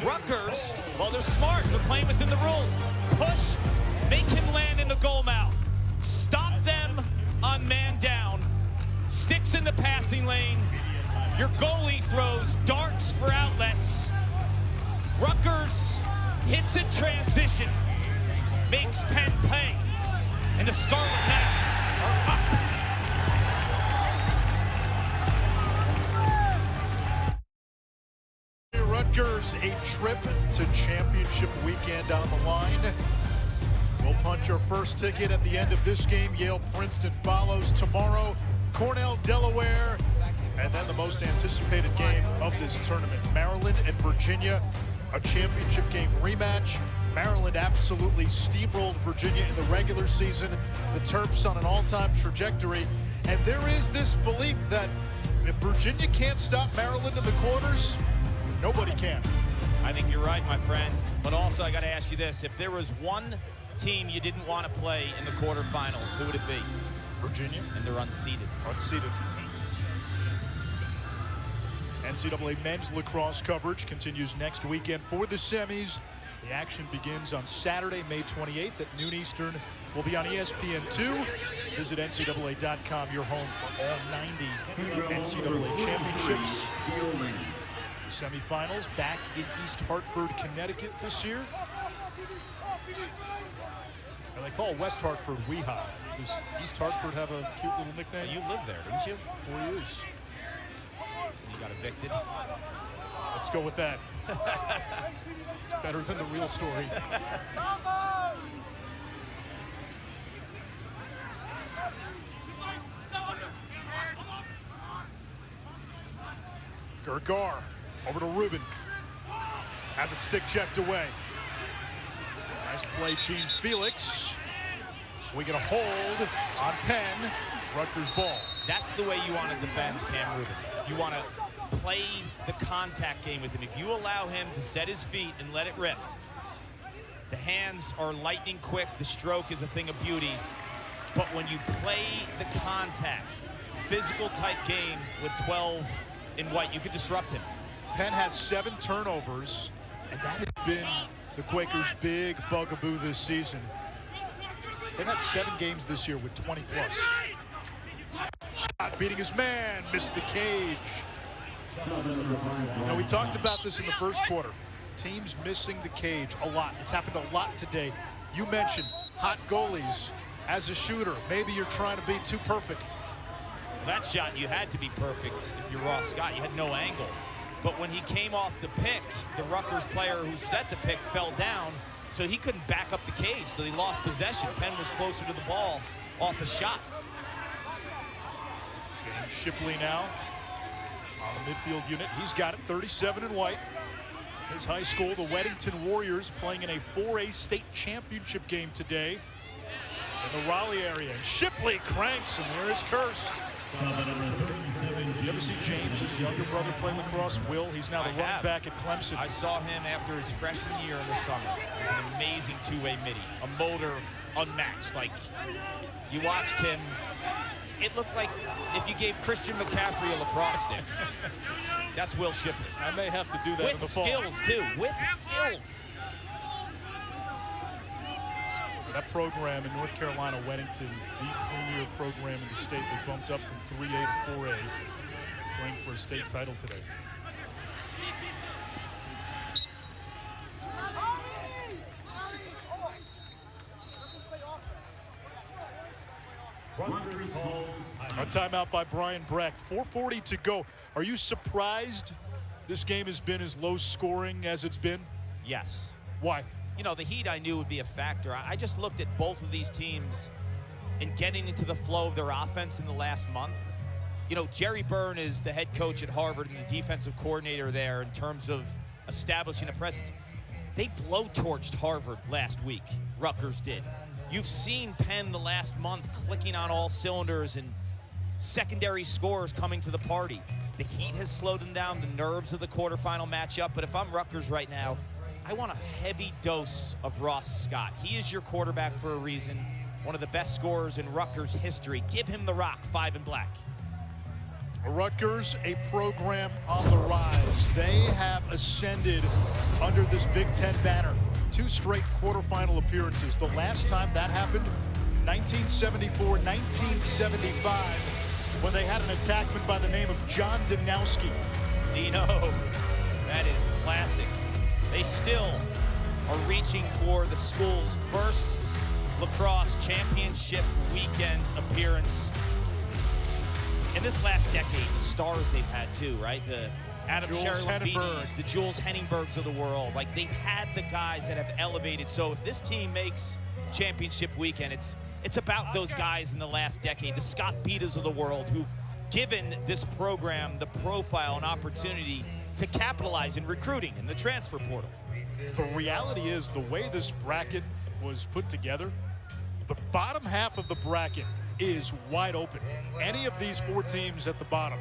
Rutgers, well, they're smart. They're playing within the rules. Push, make him land in the goal mouth. Stop them on man down. Sticks in the passing lane. Your goalie throws darts for outlets. Rutgers hits in transition, makes Penn pay, and the Scarlet Knights are up. Rutgers, a trip to championship weekend on the line. We'll punch our first ticket at the end of this game. Yale Princeton follows tomorrow. Cornell, Delaware, and then the most anticipated game of this tournament, Maryland and Virginia, a championship game rematch. Maryland absolutely steamrolled Virginia in the regular season. The Terps on an all-time trajectory, and there is this belief that if Virginia can't stop Maryland in the quarters, nobody can. I think you're right, my friend. But also, I got to ask you this: if there was one team you didn't want to play in the quarterfinals, who would it be? Virginia. And they're unseeded. Unseeded. NCAA men's lacrosse coverage continues next weekend for the semis. The action begins on Saturday, May 28th at noon Eastern. We'll be on ESPN2. Visit NCAA.com, your home for all 90 NCAA championships. Semifinals back in East Hartford, Connecticut this year. And they call West Hartford Weehawken. Does East Hartford have a cute little nickname? You lived there, didn't you? 4 years. You got evicted. Let's go with that. It's better than the real story. Gergar over to Rubin. Has it stick checked away. Nice play, Gene Felix. We get a hold on Penn. Rutgers ball. That's the way you want to defend Cam Rubin. You want to play the contact game with him. If you allow him to set his feet and let it rip, the hands are lightning quick. The stroke is a thing of beauty. But when you play the contact, physical type game with 12 in white, you could disrupt him. Penn has 7 turnovers, and that has been the Quakers' big bugaboo this season. They've had 7 games this year with 20 plus. Scott beating his man, missed the cage. You know, we talked about this in the first quarter. Teams missing the cage a lot. It's happened a lot today. You mentioned hot goalies. As a shooter, maybe you're trying to be too perfect. That shot, you had to be perfect if you're Ross Scott. You had no angle. But when he came off the pick, the Rutgers player who set the pick fell down, so he couldn't back up the cage, so he lost possession. Penn was closer to the ball off a shot. James Shipley now on the midfield unit. He's got it, 37 in white. His high school, the Weddington Warriors, playing in a 4A state championship game today in the Raleigh area. And Shipley cranks, and there is Kirst. You ever see James, his younger brother, play lacrosse? Will, he's now the running back at Clemson. I saw him after his freshman year in the summer. He was an amazing two-way midi, a motor unmatched. Like, you watched him, it looked like if you gave Christian McCaffrey a lacrosse stick. That's Will Shipley. I may have to do that in the fall. With skills, too. With skills. That program in North Carolina, Weddington, the premier program in the state. They bumped up from 3A to 4A, playing for a state title today. A timeout by Brian Brecht. 4:40 to go. Are you surprised this game has been as low scoring as it's been? Yes. Why? You know, the heat I knew would be a factor. I just looked at both of these teams and getting into the flow of their offense in the last month. You know, Jerry Byrne is the head coach at Harvard and the defensive coordinator there in terms of establishing a presence. They blowtorched Harvard last week. Rutgers did. You've seen Penn the last month clicking on all cylinders and secondary scores coming to the party. The heat has slowed them down, the nerves of the quarterfinal matchup. But if I'm Rutgers right now, I want a heavy dose of Ross Scott. He is your quarterback for a reason, one of the best scorers in Rutgers history. Give him the rock, 5 and black. Rutgers, a program on the rise. They have ascended under this Big Ten banner. 2 straight quarterfinal appearances. The last time that happened, 1974, 1975, when they had an attackman by the name of John Danowski. Dino, that is classic. They still are reaching for the school's first lacrosse championship weekend appearance. In this last decade, the stars they've had too, right? The Adam Sherlin-Beatties, the Jules Henningbergs of the world. Like, they've had the guys that have elevated. So if this team makes championship weekend, it's about those guys in the last decade, the Scott Beattas of the world, who've given this program the profile and opportunity to capitalize in recruiting in the transfer portal. The reality is, the way this bracket was put together, the bottom half of the bracket is wide open. Any of these 4 teams at the bottom,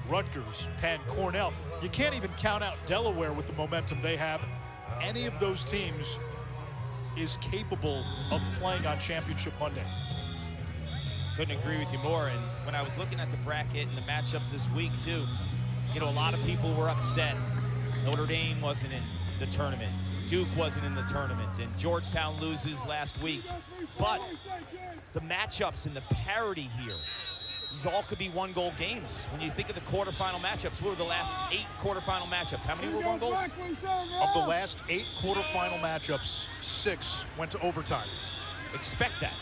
Rutgers, Penn, Cornell, you can't even count out Delaware with the momentum they have. Any of those teams is capable of playing on Championship Monday. Couldn't agree with you more. And when I was looking at the bracket and the matchups this week too, you know, a lot of people were upset. Notre Dame wasn't in the tournament. Duke wasn't in the tournament. And Georgetown loses last week. But the matchups and the parity here, these all could be 1-goal games. When you think of the quarterfinal matchups, what were the last 8 quarterfinal matchups? How many were 1 goals? Of the last 8 quarterfinal matchups, 6 went to overtime. Expect that.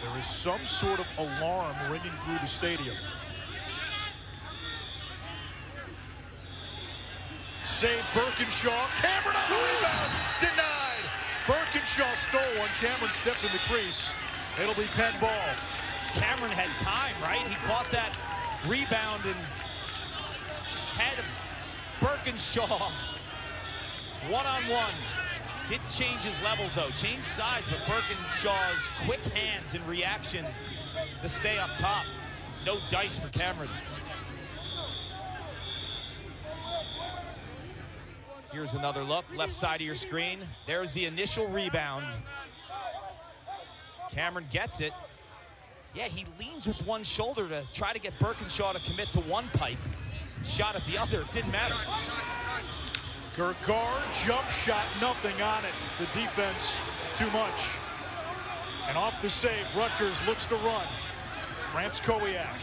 There is some sort of alarm ringing through the stadium. Save Birkinshaw. Cameron on the rebound. Denied. Birkinshaw stole one. Cameron stepped in the crease. It'll be Penn ball. Cameron had time, right? He caught that rebound and had him. Birkinshaw, one-on-one. Didn't change his levels, though. Changed sides, but Birkinshaw's quick hands and reaction to stay up top. No dice for Cameron. Here's another look, left side of your screen. There's the initial rebound. Cameron gets it. Yeah, he leans with one shoulder to try to get Birkinshaw to commit to one pipe. Shot at the other, it didn't matter. Gergard, jump shot, nothing on it. The defense, too much. And off the save, Rutgers looks to run. France Kowiak.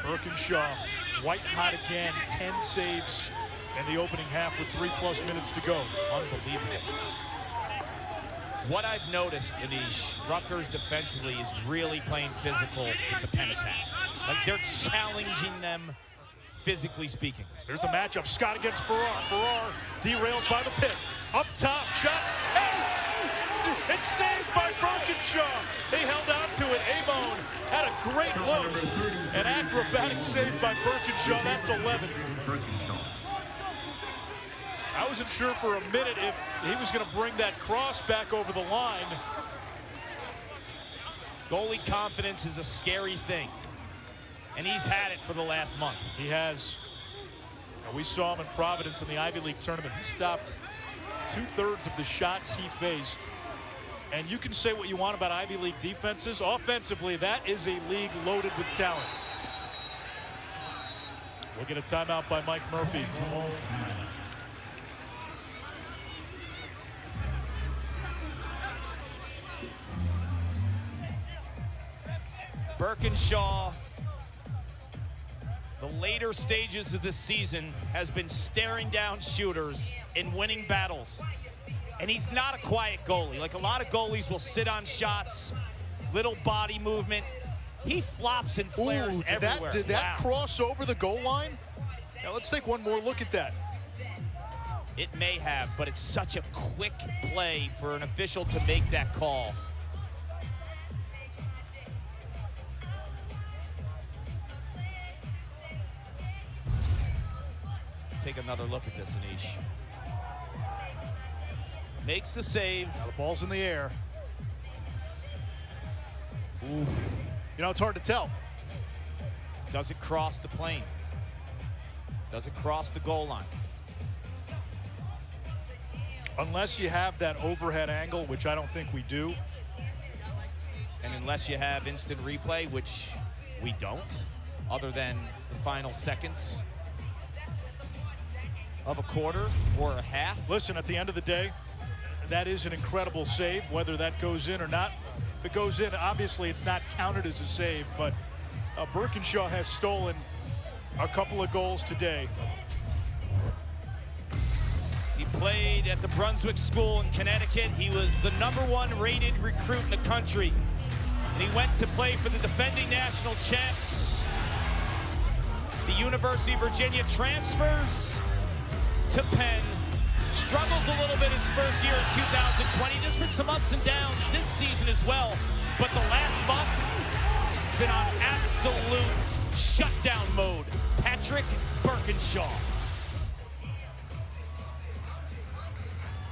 Birkinshaw, white hot again, 10 saves in the opening half with 3+ minutes to go. Unbelievable. What I've noticed, Anish, Rutgers defensively is really playing physical with the Penn attack. Like, they're challenging them, physically speaking. Here's the matchup. Scott against Farrar. Farrar derailed by the pick. Up top, shot. And it's saved by Birkinshaw. He held out to it. Amon had a great look. An acrobatic save by Birkinshaw. That's 11. I wasn't sure for a minute if he was going to bring that cross back over the line. Goalie confidence is a scary thing, and he's had it for the last month. He has. We saw him in Providence in the Ivy League tournament. He stopped 2/3 of the shots he faced. And you can say what you want about Ivy League defenses. Offensively, that is a league loaded with talent. We'll get a timeout by Mike Murphy. Birkinshaw, the later stages of this season, has been staring down shooters and winning battles. And he's not a quiet goalie. Like, a lot of goalies will sit on shots, little body movement. He flops and flares everywhere. Did that cross over the goal line? Now let's take one more look at that. It may have, but it's such a quick play for an official to make that call. Let's take another look at this, Anish. Makes the save. Now the ball's in the air. Oof. You know, it's hard to tell. Does it cross the plane? Does it cross the goal line? Unless you have that overhead angle, which I don't think we do. And unless you have instant replay, which we don't, other than the final seconds of a quarter or a half. Listen, at the end of the day, that is an incredible save, whether that goes in or not. If it goes in, obviously it's not counted as a save, but Birkinshaw has stolen a couple of goals today. He played at the Brunswick School in Connecticut. He was the #1 rated recruit in the country. And he went to play for the defending national champs. The University of Virginia transfers to Penn. Struggles a little bit his first year in 2020. There's been some ups and downs this season as well. But the last month, it's been on absolute shutdown mode. Patrick Birkinshaw.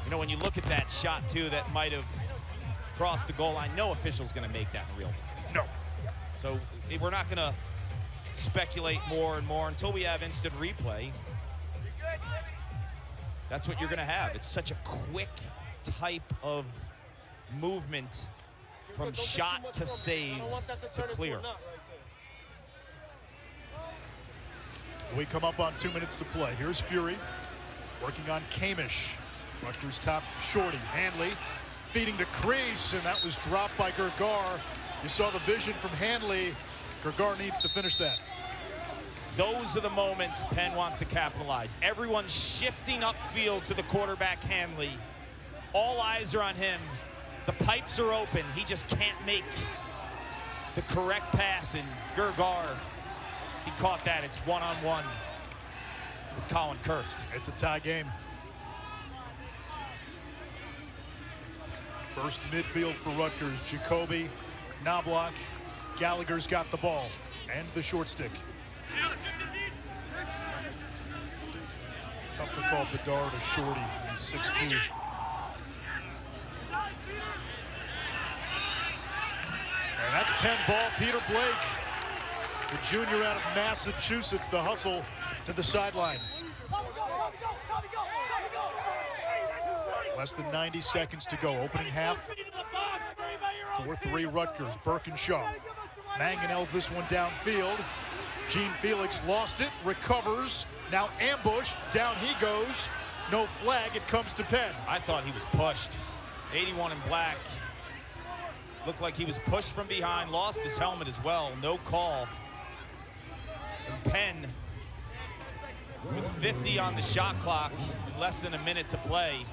You know, when you look at that shot, too, that might have crossed the goal line, no official's going to make that in real time. No. So we're not going to speculate more and more until we have instant replay. That's what you're going to have. It's such a quick type of movement from shot to save to clear. We come up on 2 minutes to play. Here's Fury working on Kamish. Rutgers top shorty. Hanley feeding the crease, and that was dropped by Gergar. You saw the vision from Hanley. Gergar needs to finish that. Those are the moments Penn wants to capitalize. Everyone's shifting upfield to the quarterback, Hanley. All eyes are on him. The pipes are open. He just can't make the correct pass, and Gergar, he caught that. It's one-on-one with Colin Kirst. It's a tie game. First midfield for Rutgers. Jacoby, Knobloch, Gallagher's got the ball and the short stick. Tough to call Bedard a shorty. He's 6'2". And that's Penn ball. Peter Blake, the junior out of Massachusetts, the hustle to the sideline. Less than 90 seconds to go. Opening half. 4-3 Rutgers. Birkinshaw. Manganel's this one downfield. Gene Felix lost it. Recovers. Now ambushed. Down he goes. No flag. It comes to Penn. I thought he was pushed. 81 in black. Looked like he was pushed from behind. Lost his helmet as well. No call. And Penn, with 50 on the shot clock, less than a minute to play,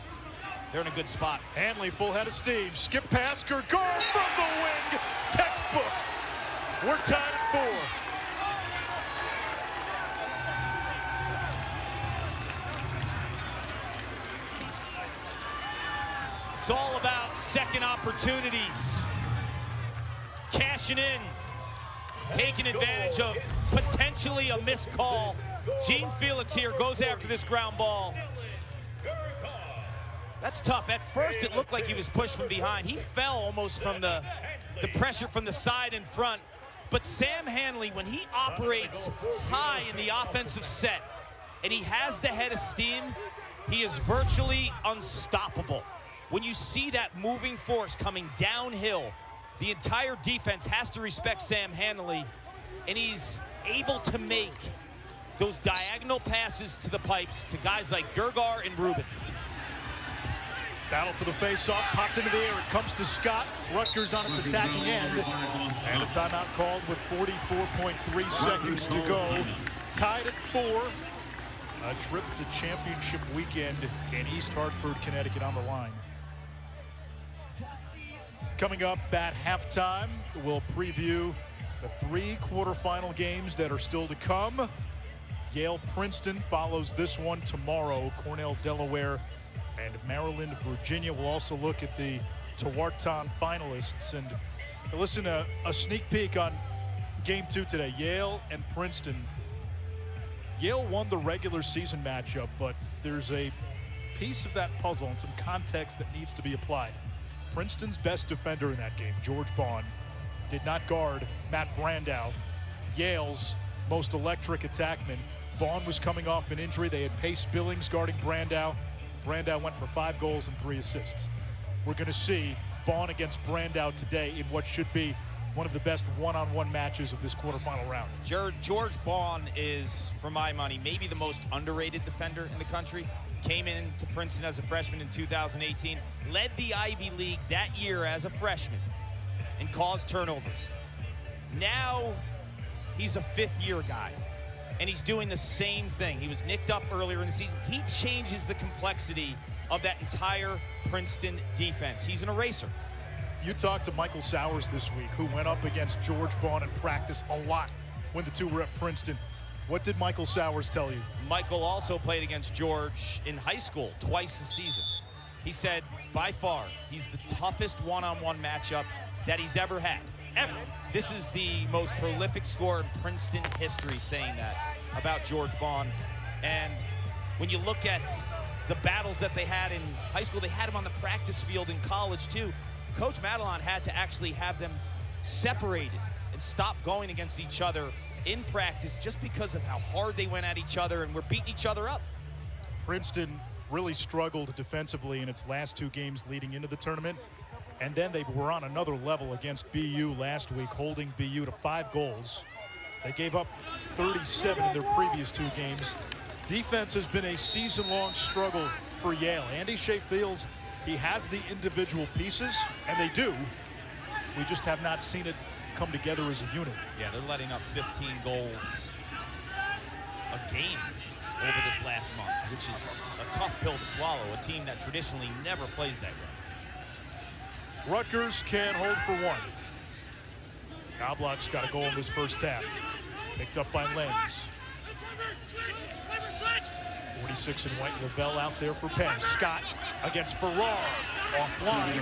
They're in a good spot. Hanley, full head of steam. Skip pass, Gergar from the wing. Textbook. We're tied at 4. It's all about second opportunities. Cashing in. Taking advantage of potentially a missed call. Gene Felix here goes after this ground ball. That's tough. At first, it looked like he was pushed from behind. He fell almost from the pressure from the side and front. But Sam Hanley, when he operates high in the offensive set and he has the head of steam, he is virtually unstoppable. When you see that moving force coming downhill, the entire defense has to respect Sam Hanley, and he's able to make those diagonal passes to the pipes to guys like Gergar and Rubin. Battle for the face-off, popped into the air. It comes to Scott. Rutgers on its attacking end. And a timeout called with 44.3 seconds to go. Tied at 4. A trip to championship weekend in East Hartford, Connecticut on the line. Coming up at halftime, we'll preview the 3 quarterfinal games that are still to come. Yale-Princeton follows this one tomorrow. Cornell-Delaware and Maryland-Virginia. We'll also look at the Tewaaraton finalists. And listen, a sneak peek on game 2 today. Yale and Princeton. Yale won the regular season matchup, but there's a piece of that puzzle and some context that needs to be applied. Princeton's best defender in that game, George Bond, did not guard Matt Brandow. Yale's most electric attackman. Bond was coming off an injury. They had Pace Billings guarding Brandow. Brandow went for 5 goals and 3 assists. We're going to see Bond against Brandow today in what should be one of the best one-on-one matches of this quarterfinal round. George Bond is, for my money, maybe the most underrated defender in the country. Came into Princeton as a freshman in 2018, led the Ivy League that year as a freshman, and caused turnovers. Now he's a 5th-year guy, and he's doing the same thing. He was nicked up earlier in the season. He changes the complexity of that entire Princeton defense. He's an eraser. You talked to Michael Sowers this week, who went up against George Bond in practice a lot when the two were at Princeton. What did Michael Sowers tell you? Michael also played against George in high school twice a season. He said, by far, he's the toughest one-on-one matchup that he's ever had, ever. This is the most prolific scorer in Princeton history saying that about George Bond. And when you look at the battles that they had in high school, they had him on the practice field in college too. Coach Madelon had to actually have them separated and stop going against each other in practice just because of how hard they went at each other and were beating each other up. Princeton really struggled defensively in its last 2 games leading into the tournament. And then they were on another level against BU last week, holding BU to 5 goals. They gave up 37 in their previous 2 games. Defense has been a season-long struggle for Yale. Andy Shea feels he has the individual pieces, and they do. We just have not seen it come together as a unit. Yeah, they're letting up 15 goals a game over this last month, which is a tough pill to swallow, a team that traditionally never plays that way. Rutgers can hold for 1. Knobloch's got a goal in this first half. Picked up by Lenz. 46 in white, Lavelle out there for Penn. Scott against Farrar, offline.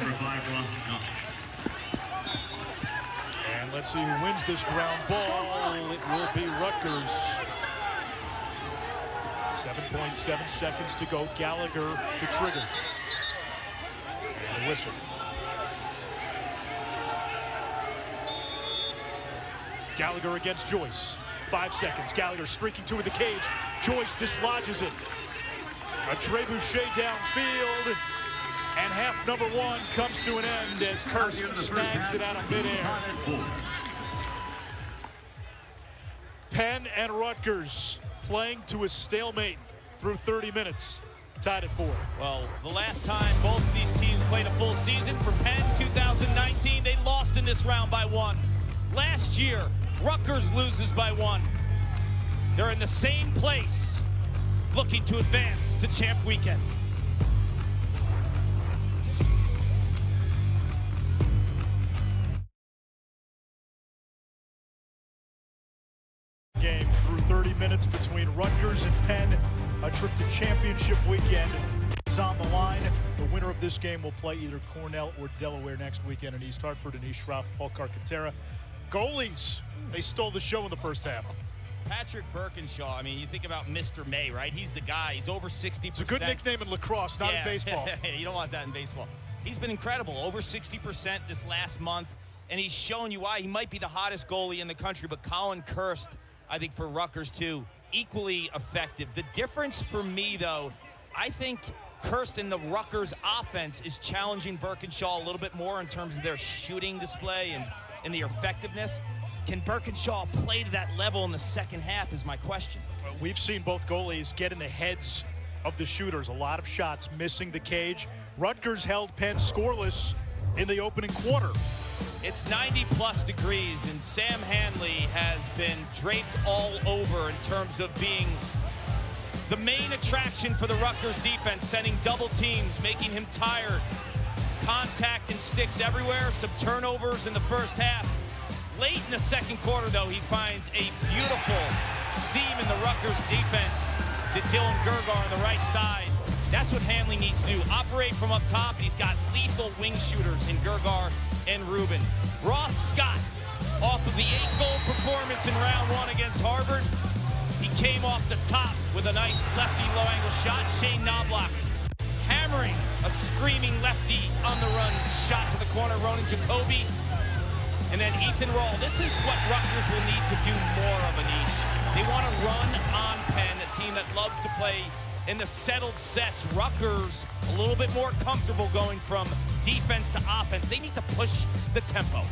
And let's see who wins this ground ball. It will be Rutgers. 7.7 seconds to go. Gallagher to trigger. And a whistle. Gallagher against Joyce. 5 seconds. Gallagher streaking to the cage. Joyce dislodges it. A trebuchet downfield. And half number 1 comes to an end as Kirst snags it out of midair. Penn and Rutgers playing to a stalemate through 30 minutes. Tied at 4. Well, the last time both of these teams played a full season for Penn, 2019, they lost in this round by 1. Last year, Rutgers loses by 1. They're in the same place, looking to advance to champ weekend. 30 minutes between Rutgers and Penn. A trip to championship weekend is on the line. The winner of this game will play either Cornell or Delaware next weekend in East Hartford. Anish Shroff, Paul Carcaterra. Goalies, they stole the show in the first half. Patrick Birkinshaw, I mean, you think about Mr. May, right? He's the guy. He's over 60%. It's a good nickname in lacrosse, not in baseball. You don't want that in baseball. He's been incredible, over 60% this last month, and he's shown you why. He might be the hottest goalie in the country, but Colin Kirst, I think for Rutgers too, equally effective. The difference for me, though, I think Kirst in the Rutgers offense is challenging Birkinshaw a little bit more in terms of their shooting display and their effectiveness. Can Birkinshaw play to that level in the second half is my question. We've seen both goalies get in the heads of the shooters. A lot of shots missing the cage. Rutgers held Penn scoreless in the opening quarter. It's 90+ degrees, and Sam Hanley has been draped all over in terms of being the main attraction for the Rutgers defense, sending double teams, making him tired. Contact and sticks everywhere, some turnovers in the first half. Late in the second quarter, though, he finds a beautiful seam in the Rutgers defense to Dylan Gergar on the right side. That's what Hanley needs to do, operate from up top. He's got lethal wing shooters in Gergar and Rubin. Ross Scott, off of the 8-goal performance in round 1 against Harvard, he came off the top with a nice lefty low-angle shot. Shane Knobloch hammering a screaming lefty on the run shot to the corner. Ronan Jacoby. And then Ethan Roll. This is what Rutgers will need to do more of, Anish. They want to run on Penn, a team that loves to play in the settled sets. Rutgers a little bit more comfortable going from defense to offense. They need to push the tempo.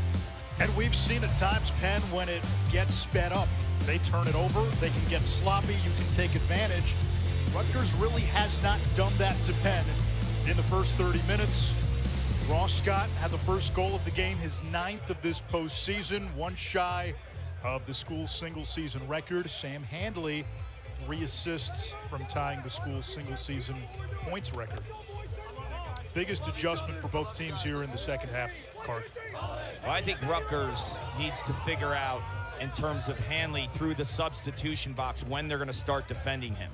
And we've seen at times Penn, when it gets sped up, they turn it over, they can get sloppy, you can take advantage. Rutgers really has not done that to Penn in the first 30 minutes. Ross Scott had the first goal of the game, his 9th of this postseason, one shy of the school's single-season record. Sam Handley, 3 assists from tying the school's single-season points record. Biggest adjustment for both teams here in the second half, Clark. Well, I think Rutgers needs to figure out, in terms of Hanley through the substitution box, when they're going to start defending him.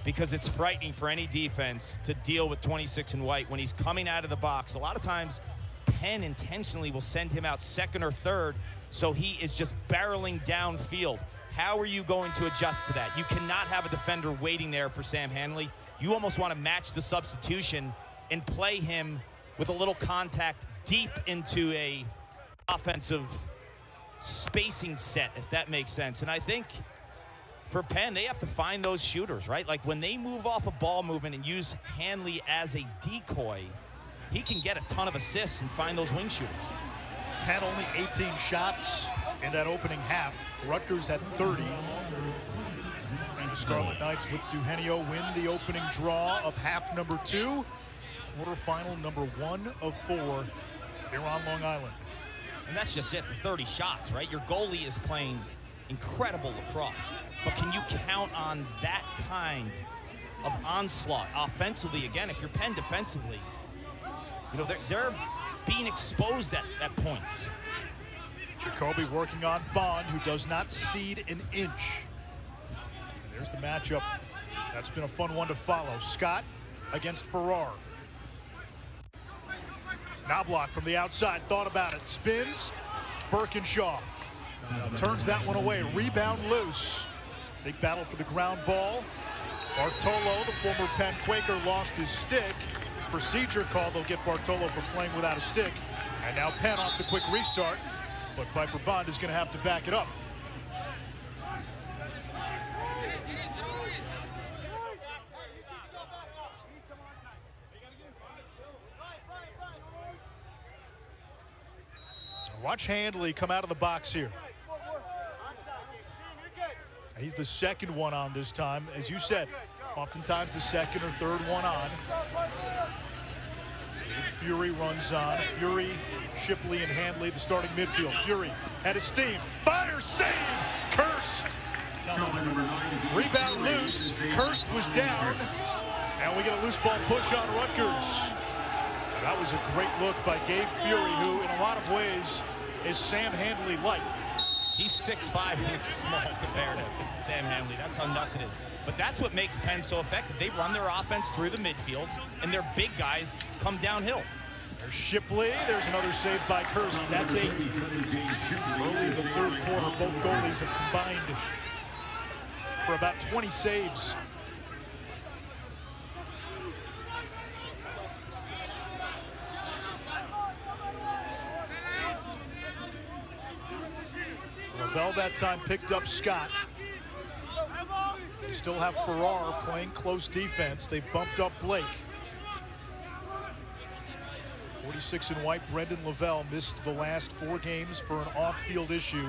Because it's frightening for any defense to deal with 26 and white when he's coming out of the box. A lot of times, Penn intentionally will send him out second or third, so he is just barreling downfield. How are you going to adjust to that? You cannot have a defender waiting there for Sam Hanley. You almost want to match the substitution and play him with a little contact deep into a offensive spacing set, if that makes sense. And I think for Penn, they have to find those shooters, right? Like when they move off a ball movement and use Hanley as a decoy, he can get a ton of assists and find those wing shooters. Had only 18 shots in that opening half. Rutgers had 30. And the Scarlet Knights with Duhenio win the opening draw of half number 2. Quarterfinal number 1 of 4 here on Long Island. And that's just it, the 30 shots, right? Your goalie is playing incredible lacrosse. But can you count on that kind of onslaught offensively? Again, if you're Penn defensively, you know, they're being exposed at points. Jacoby working on Bond, who does not cede an inch. And there's the matchup. That's been a fun one to follow. Scott against Farrar. Knobloch from the outside, thought about it, spins. Birkinshaw turns that one away, rebound loose. Big battle for the ground ball. Bartolo, the former Penn Quaker, lost his stick. Procedure call, they'll get Bartolo for playing without a stick. And now Penn off the quick restart, but Piper Bond is going to have to back it up. Watch Handley come out of the box here. He's the second one on this time. As you said, oftentimes the second or third one on. Fury runs on. Fury, Shipley, and Handley, the starting midfield. Fury had a steam. Fire, save! Kirst. Rebound loose. Kirst was down. And we get a loose ball push on Rutgers. That was a great look by Gabe Fury, who in a lot of ways is Sam Handley-like. He's 6'5", he looks small compared to Sam Hamley. That's how nuts it is. But that's what makes Penn so effective. They run their offense through the midfield, and their big guys come downhill. There's Shipley. There's another save by Kursk. That's 8. Early in the third quarter, both goalies have combined for about 20 saves. Lavelle that time picked up Scott. They still have Farrar playing close defense. They've bumped up Blake. 46 in white, Brendan Lavelle missed the last 4 games for an off-field issue.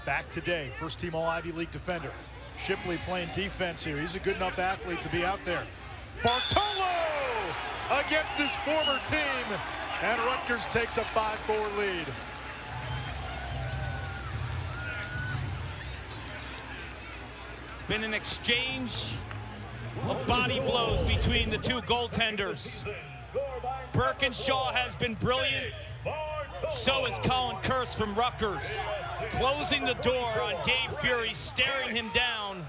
Back today, first team All-Ivy League defender. Shipley playing defense here. He's a good enough athlete to be out there. Bartolo against his former team, and Rutgers takes a 5-4 lead. Been an exchange of body blows between the two goaltenders. Birkinshaw has been brilliant. So is Colin Kursk from Rutgers. Closing the door on Gabe Fury, staring him down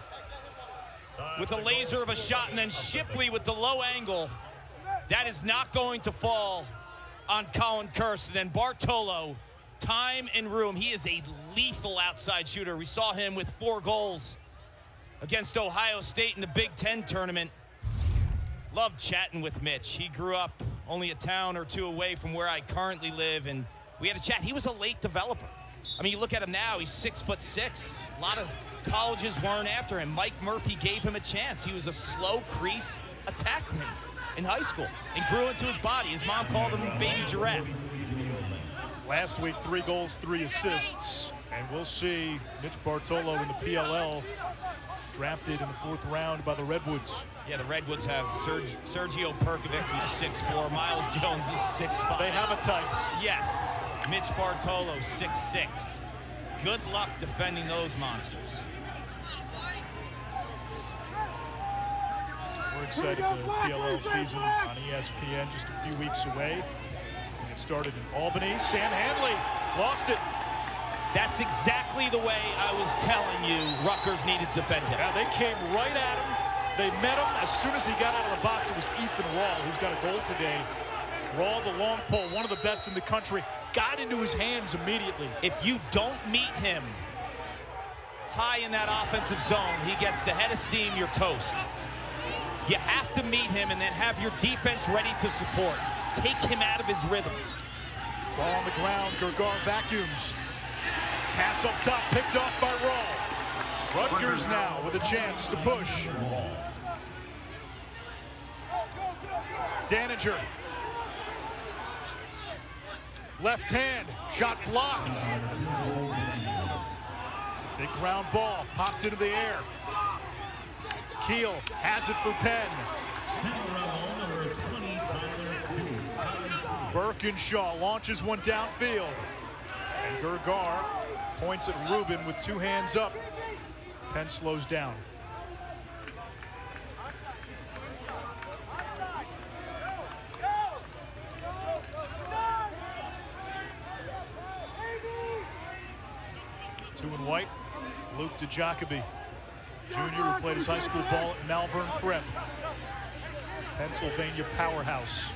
with a laser of a shot, and then Shipley with the low angle. That is not going to fall on Colin Kursk. And then Bartolo, time and room. He is a lethal outside shooter. We saw him with 4 goals against Ohio State in the Big Ten tournament. Loved chatting with Mitch. He grew up only a town or 2 away from where I currently live, and we had a chat. He was a late developer. I mean, you look at him now, he's 6'6". A lot of colleges weren't after him. Mike Murphy gave him a chance. He was a slow crease attackman in high school and grew into his body. His mom called him Baby Giraffe. Last week, 3 goals, 3 assists. And we'll see Mitch Bartolo in the PLL, drafted in the 4th round by the Redwoods. Yeah, the Redwoods have Sergio Perkovic, who's 6'4". Miles Jones is 6'5". They have a type. Yes, Mitch Bartolo, 6'6". Good luck defending those monsters. We're excited. The PLL season on ESPN just a few weeks away. It started in Albany. Sam Hanley lost it. That's exactly the way I was telling you Rutgers needed to defend him. Yeah, they came right at him. They met him. As soon as he got out of the box, it was Ethan Rawl, who's got a goal today. Rawl, the long pole, one of the best in the country, got into his hands immediately. If you don't meet him high in that offensive zone, he gets the head of steam, you're toast. You have to meet him and then have your defense ready to support. Take him out of his rhythm. Ball on the ground, Gergar vacuums. Pass up top, picked off by Rawl. Rutgers now with a chance to push. Daniger. Left hand, shot blocked. Big ground ball, popped into the air. Keel has it for Penn. Birkinshaw launches one downfield. And Gergar points at Rubin with 2 hands up. Penn slows down. Two in white, Luke DeJacobi, Jr., who played his high school ball at Malvern Prep. Pennsylvania powerhouse.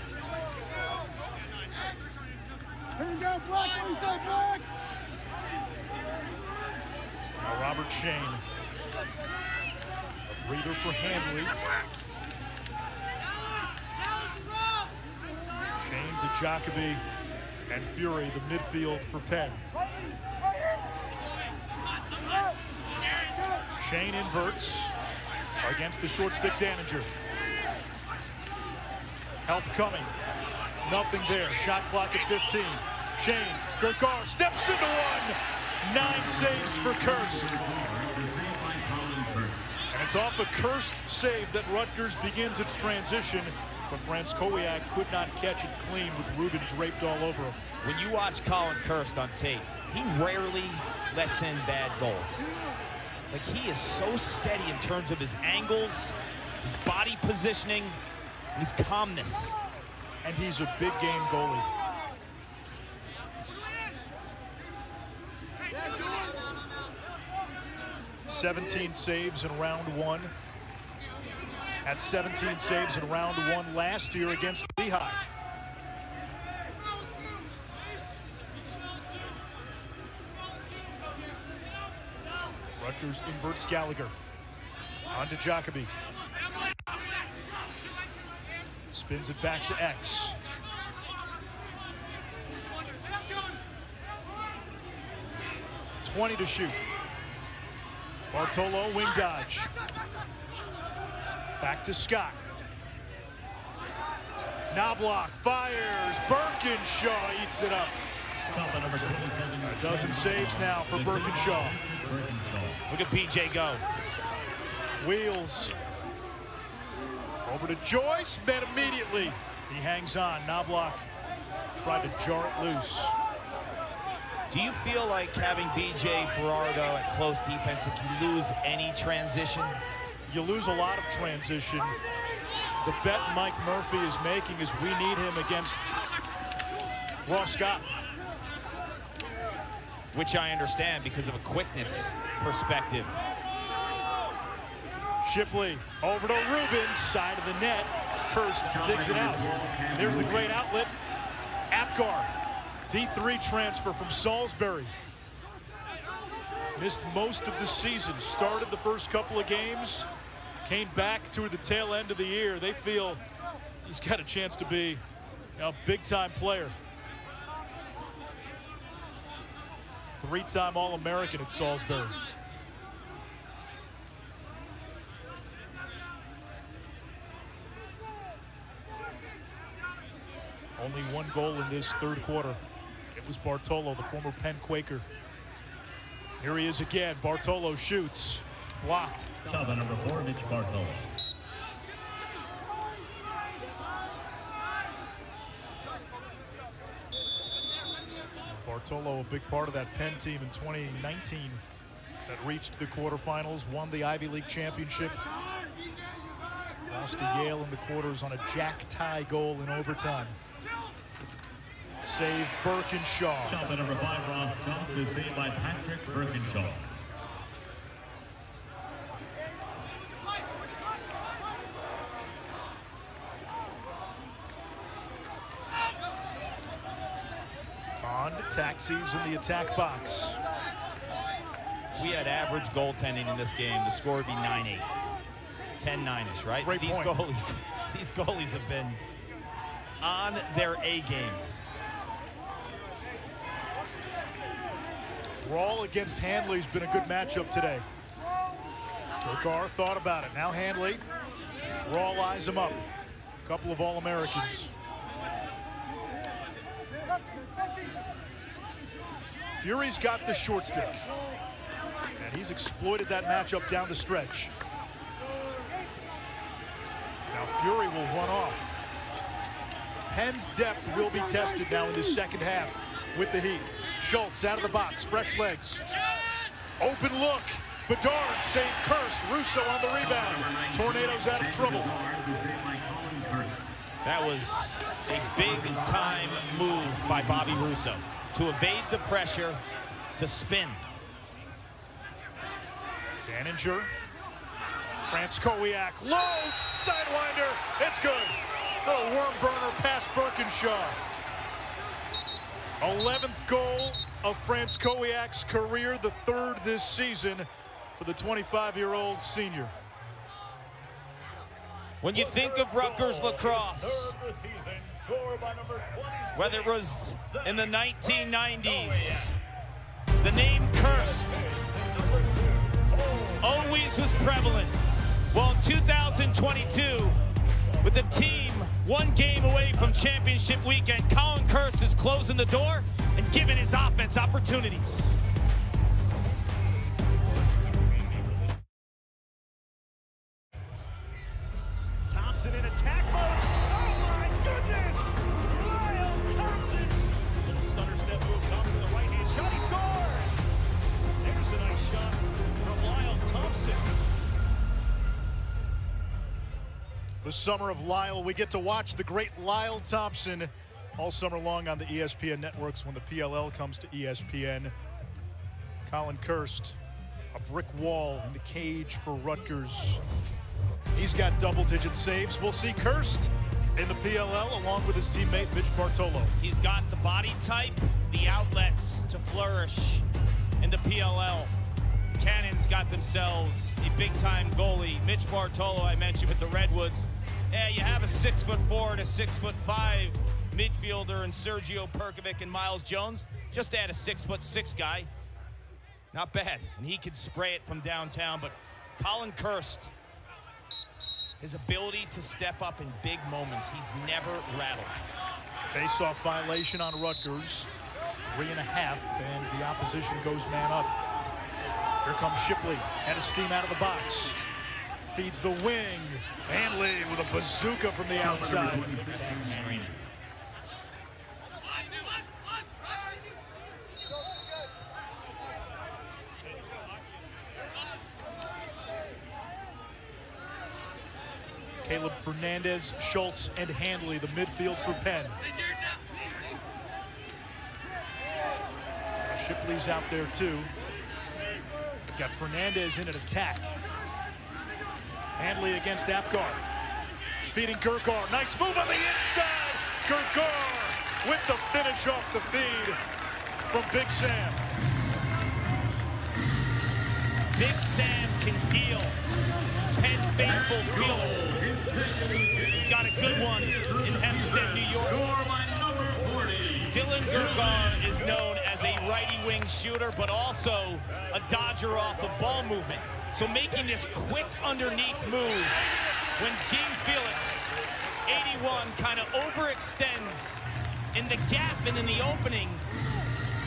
Now Robert Shane. A breather for Handley. Shane, DeJacobi, and Fury, the midfield for Penn. Shane inverts against the short stick Daniger. Help coming. Nothing there. Shot clock at 15. Shane, Gergar steps into one. 9 saves for Kursk. And it's off a Kursk save that Rutgers begins its transition, but Franskowiak could not catch it clean with Rubin draped all over him. When you watch Colin Kursk on tape, he rarely lets in bad goals. Like, he is so steady in terms of his angles, his body positioning, and his calmness. And he's a big game goalie. 17 saves in round one. Had 17 saves in round one last year against Lehigh. Rutgers inverts Gallagher. On to Jacoby. Spins it back to X. .20 to shoot. Bartolo, wing dodge. Back to Scott. Knobloch fires. Birkinshaw eats it up. A dozen saves now for Birkinshaw. Look at BJ go. Wheels. Over to Joyce. Met immediately. He hangs on. Knobloch tried to jar it loose. Do you feel like having BJ Ferraro, though, at close defense, if you lose any transition? You lose a lot of transition. The bet Mike Murphy is making is we need him against Ross Scott. Which I understand because of a quickness perspective. Shipley over to Rubens, side of the net. Kirst digs it out. There's the great outlet. Apgar, D3 transfer from Salisbury. Missed most of the season. Started the first couple of games. Came back toward the tail end of the year. They feel he's got a chance to be a big-time player. Three-time All-American at Salisbury. Only one goal in this third quarter. It was Bartolo, the former Penn Quaker. Here he is again. Bartolo shoots. Blocked. Number 4, Mitch Bartolo. Bartolo, a big part of that Penn team in 2019 that reached the quarterfinals, won the Ivy League championship. Lost to Yale in the quarters on a jack tie goal in overtime. Save Birkinshaw. Number 5, Ross Scott, is saved by Patrick Birkinshaw. On to taxis in the attack box. We had average goaltending in this game. The score would be 9-8. 10-9-ish, right? Great these point. these goalies have been on their A game. Rawl against Handley's been a good matchup today. Burgar thought about it. Now Handley. Rawl eyes him up. A couple of All-Americans. Fury's got the short stick. And he's exploited that matchup down the stretch. Now Fury will run off. Penn's depth will be tested now in this second half with the Heat. Schultz out of the box, fresh legs. Open look. Bedard saved Kirst. Russo on the rebound. Tornadoes out of trouble. That was a big-time move by Bobby Russo to evade the pressure, to spin. Daninger. Francowiak. Low sidewinder. It's good. The worm burner past Birkinshaw. 11th goal of Francowiak's career, the third this season for the 25-year-old senior. When you think of Rutgers lacrosse, whether it was in the 1990s, the name Kirst always was prevalent. Well, in 2022, with the team one game away from championship weekend, Colin Kirst is closing the door and giving his offense opportunities. Thompson in attack mode. Oh my goodness! Lyle Thompson. Little stutter step move. Thompson the right hand shot. He scores. There's a nice shot from Lyle Thompson. The summer of Lyle, we get to watch the great Lyle Thompson all summer long on the ESPN networks when the PLL comes to ESPN. Colin Kirst A brick wall in the cage for Rutgers. He's got double-digit saves. We'll see Kirst in the PLL along with his teammate Mitch Bartolo. He's got the body type, the outlets to flourish in the PLL. Cannons got themselves a big-time goalie. Mitch Bartolo, I mentioned with the Redwoods. Yeah, you have a 6'4" to 6'5" midfielder in Sergio Perkovic and Miles Jones. Just add a 6'6" guy. Not bad, and he can spray it from downtown, but Colin Kirst, his ability to step up in big moments, he's never rattled. Face-off violation on Rutgers. 3.5, and the opposition goes man up. Here comes Shipley, head of steam out of the box. Feeds the wing. Hanley with a bazooka from the outside. Caleb Fernandez, Schultz, and Handley, the midfield for Penn. Shipley's out there too. Got Fernandez in an attack. Handley against Apgar. Feeding Gergar. Nice move on the inside. Gergar with the finish off the feed from Big Sam. Big Sam can deal. Penn faithful feeler. Got a good one in Hempstead, New York. Dylan Gergar is known as a righty wing shooter, but also a dodger off of ball movement. So making this quick underneath move when Gene Felix, 81, kind of overextends in the gap and in the opening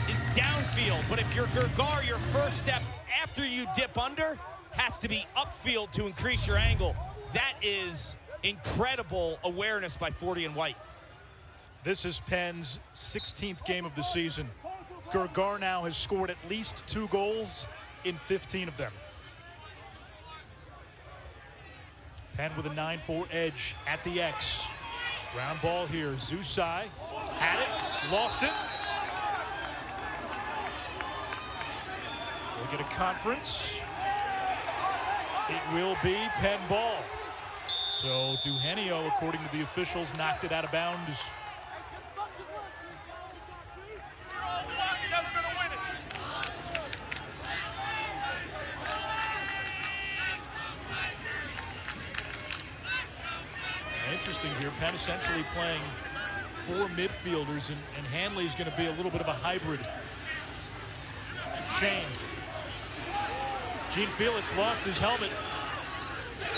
is downfield. But if you're Gergar, your first step after you dip under has to be upfield to increase your angle. That is incredible awareness by 40 and White. This is Penn's 16th game of the season. Gergar now has scored at least 2 goals in 15 of them. Penn with a 9-4 edge at the X. Ground ball here. Zusai had it, lost it. We'll get a conference. It will be Penn ball. So Duhenio, according to the officials, knocked it out of bounds. Interesting here, Penn essentially playing 4 midfielders, and Hanley's going to be a little bit of a hybrid. Shane. Gene Felix lost his helmet.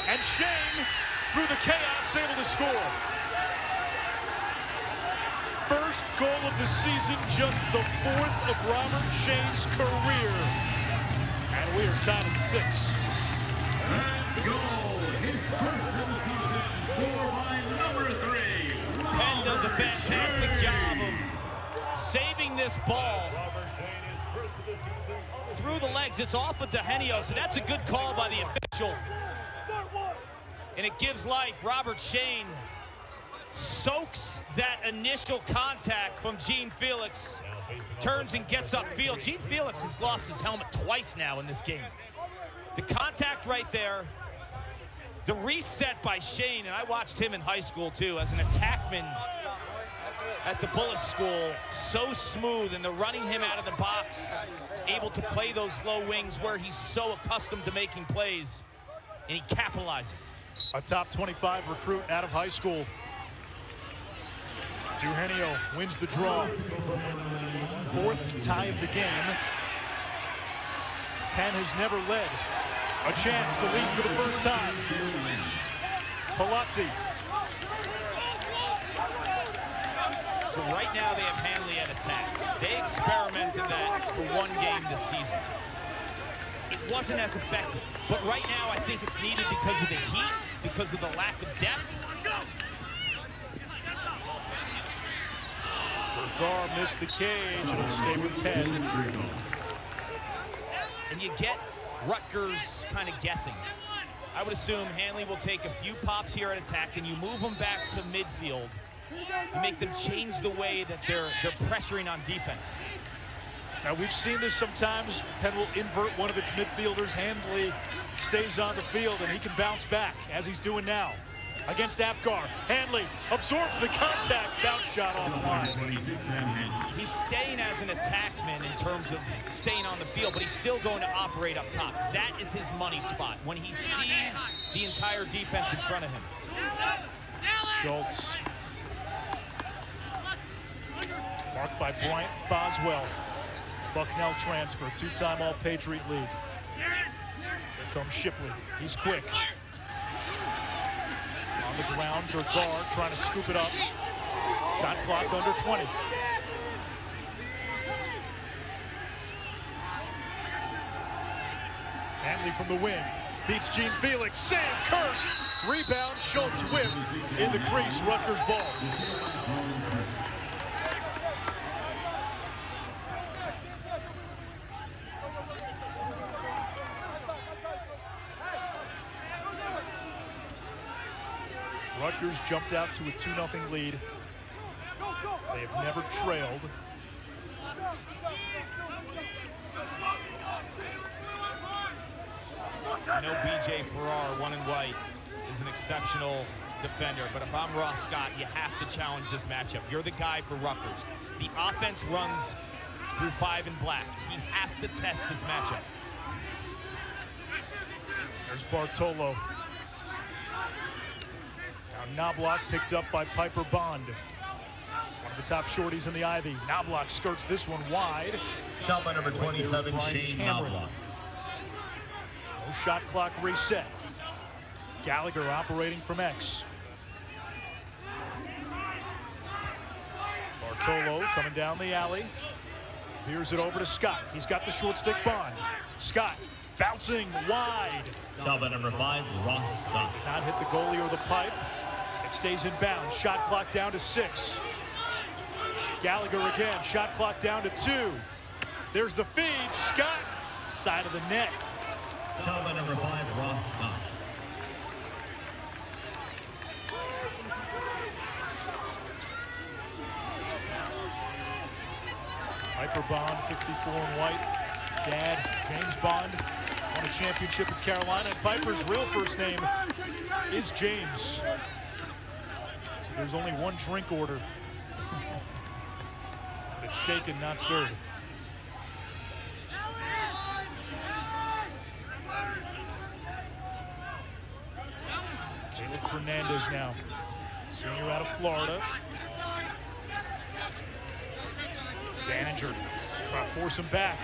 And Shane, through the chaos, able to score. First goal of the season, just the 4th of Robert Shane's career. And we are tied at 6. And goal, his first of the season, scored by number 3. Penn does a fantastic job of saving this ball through the legs. It's off of Duhenio, so that's a good call by the official. And it gives life. Robert Shane soaks that initial contact from Gene Felix, turns and gets upfield. Gene Felix has lost his helmet twice now in this game. The contact right there, the reset by Shane, and I watched him in high school too as an attackman at the Bullis School. So smooth, and they're running him out of the box, able to play those low wings where he's so accustomed to making plays, and he capitalizes. A top 25 recruit out of high school. Duhenio wins the draw. 4th tie of the game. Penn has never led. A chance to lead for the first time. Palazzi. So right now they have Hanley at attack. They experimented that for 1 game this season. It wasn't as effective, but right now I think it's needed because of the heat, because of the lack of depth. Gergar missed the cage and will stay with Penn. And you get Rutgers kind of guessing. I would assume Hanley will take a few pops here at attack, and you move them back to midfield. You make them change the way that they're pressuring on defense. Now, we've seen this sometimes. Penn will invert one of its midfielders. Handley stays on the field, and he can bounce back, as he's doing now. Against Apgar, Handley absorbs the contact, bounce shot offline. He's staying as an attackman in terms of staying on the field, but he's still going to operate up top. That is his money spot, when he sees the entire defense in front of him. Schultz. Marked by Bryant Boswell. Bucknell transfer, two-time All-Patriot League. Here comes Shipley. He's quick. On the ground, Gergar trying to scoop it up. Shot clock under 20. Handley from the wing. Beats Gene Felix. Save, Kirsch. Rebound, Schultz whiffed in the crease. Rutgers ball. Rutgers jumped out to a 2-0 lead. They have never trailed. I know B.J. Farrar, one and white, is an exceptional defender, but if I'm Ross Scott, you have to challenge this matchup. You're the guy for Rutgers. The offense runs through 5 and black. He has to test this matchup. There's Bartolo. Now Knobloch picked up by Piper Bond. One of the top shorties in the Ivy. Knobloch skirts this one wide. Shot by number 27, Shane Knobloch. No shot clock reset. Gallagher operating from X. Bartolo coming down the alley. Veers it over to Scott. He's got the short stick. Bond. Scott bouncing wide. Shot by number 5, Ross Scott. Not hit the goalie or the pipe. It stays in bounds. Shot clock down to 6. Gallagher again. Shot clock down to 2. There's the feed. Scott, side of the net. Shot by number 5, Ross Scott. Piper Bond, 54 and white. Dad, James Bond, won a championship in Carolina. And Piper's real first name is James. So there's only one drink order. But it's shaken, not stirred. Caleb Fernandez now, senior out of Florida. Daninger trying to force him back.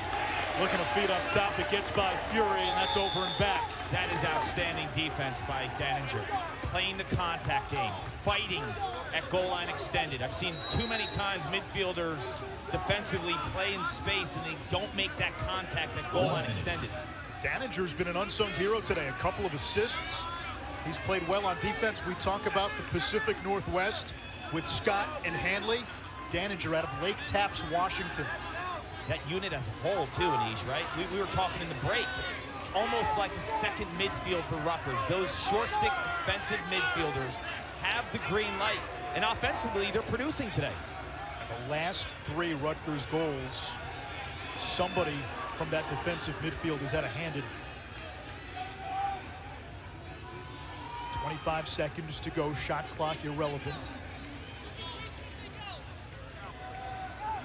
Looking to feed up top. It gets by Fury, and that's over and back. That is outstanding defense by Daninger. Playing the contact game, fighting at goal line extended. I've seen too many times midfielders defensively play in space and they don't make that contact at goal line extended. Daninger's been an unsung hero today. A couple of assists. He's played well on defense. We talk about the Pacific Northwest with Scott and Handley. Daninger out of Lake Tapps, Washington. That unit as a whole too, Anish, right? We were talking in the break. It's almost like a second midfield for Rutgers. Those short stick defensive midfielders have the green light. And offensively, they're producing today. The last 3 Rutgers goals, somebody from that defensive midfield is at a handed. 25 seconds to go. Shot clock irrelevant.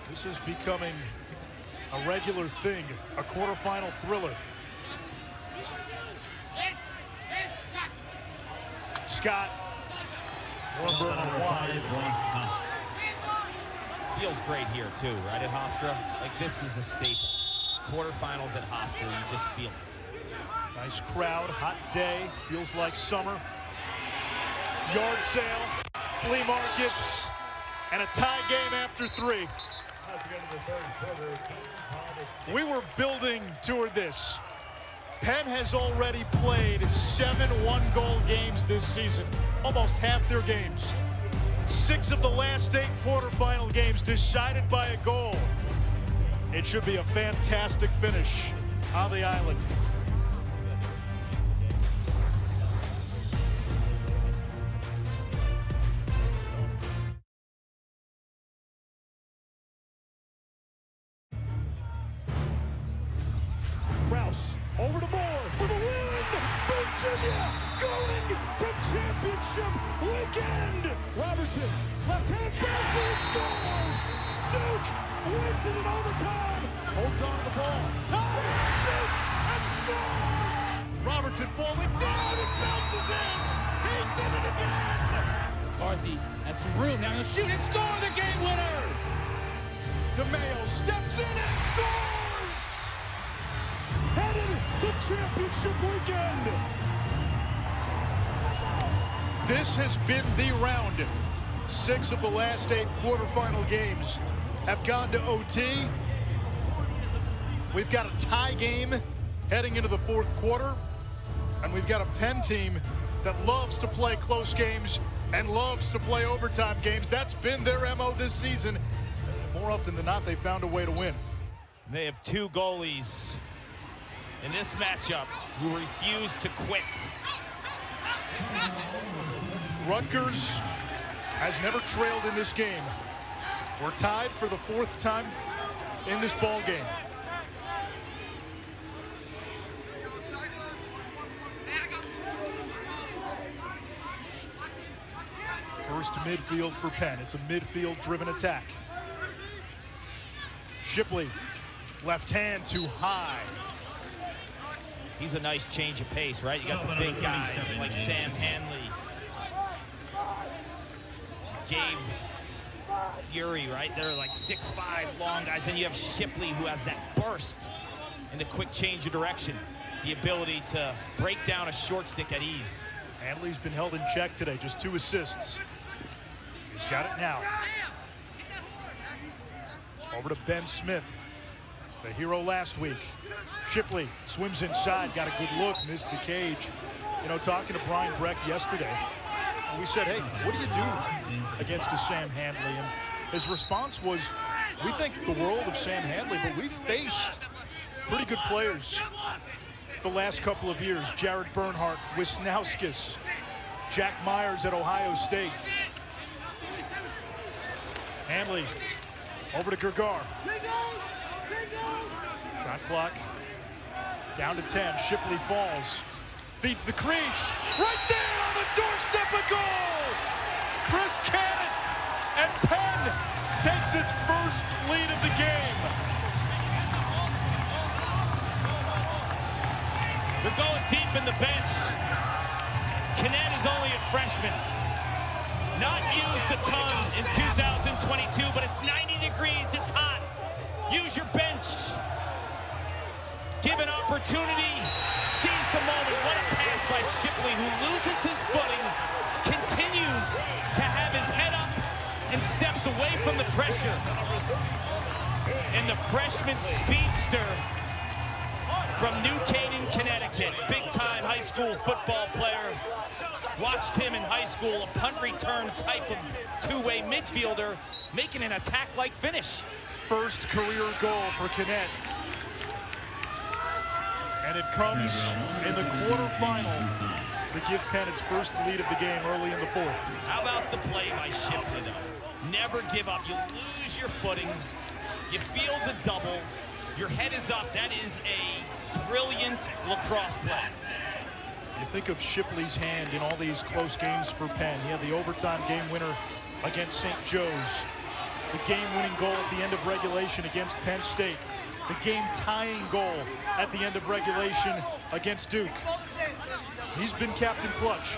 This is becoming a regular thing, a quarterfinal thriller. Scott, Warburton wide. Feels great here too, right at Hofstra? Like this is a staple. Quarterfinals at Hofstra, you just feel it. Nice crowd, hot day, feels like summer. Yard sale, flea markets, and a tie game after 3. We were building toward this. Penn has already played 7 one-goal games this season, almost half their games. 6 of the last 8 quarterfinal games decided by a goal. It should be a fantastic finish on the island. Mouse over to Moore for the win. Virginia going to championship weekend. Robertson, left hand bouncer, scores. Duke wins it in overtime. Holds on to the ball. Time, shoots, and scores. Robertson falling down and bounces in. He did it again. McCarthy has some room now. He'll shoot and score the game winner. DeMeo steps in and scores. Headed to championship weekend. This has been the round. 6 of the last 8 quarterfinal games have gone to OT. We've got a tie game heading into the 4th quarter. And we've got a Penn team that loves to play close games and loves to play overtime games. That's been their MO this season. More often than not, they found a way to win. They have 2 goalies in this matchup who refuse to quit. Rutgers has never trailed in this game. We're tied for the 4th time in this ball game. First midfield for Penn. It's a midfield-driven attack. Shipley, left hand too high. He's a nice change of pace, right? You got the big guys like Sam Hanley, Gabe Fury, right? They're like 6'5", long guys. Then you have Shipley, who has that burst and the quick change of direction, the ability to break down a short stick at ease. Hanley's been held in check today, just 2 assists. He's got it now. Over to Ben Smith, the hero last week. Shipley swims inside, got a good look, missed the cage. You know, talking to Brian Brecht yesterday, we said, hey, what do you do against a Sam Handley? And his response was, we think the world of Sam Handley, but we've faced pretty good players the last couple of years. Jared Bernhardt, Wisnauskas, Jack Myers at Ohio State. Handley over to Gergar. Shot clock down to 10. Shipley falls. Feeds the crease. Right there on the doorstep, a goal! Chris Cannon, and Penn takes its first lead of the game. They're going deep in the bench. Canet is only a freshman. Not used a ton in 2022, but it's 90 degrees, it's hot. Use your bench. Give an opportunity, seize the moment. What a pass by Shipley, who loses his footing, continues to have his head up, and steps away from the pressure. And the freshman speedster from New Canaan, Connecticut, big-time high school football player. Watched him in high school, a punt return type of 2-way midfielder, making an attack-like finish. First career goal for Canet. And it comes in the quarterfinal to give Penn its first lead of the game early in the 4th. How about the play by Shipley, though? Never give up. You lose your footing. You feel the double. Your head is up. That is a brilliant lacrosse play. You think of Shipley's hand in all these close games for Penn. He had the overtime game winner against St. Joe's. The game-winning goal at the end of regulation against Penn State. The game-tying goal at the end of regulation against Duke. He's been Captain Clutch.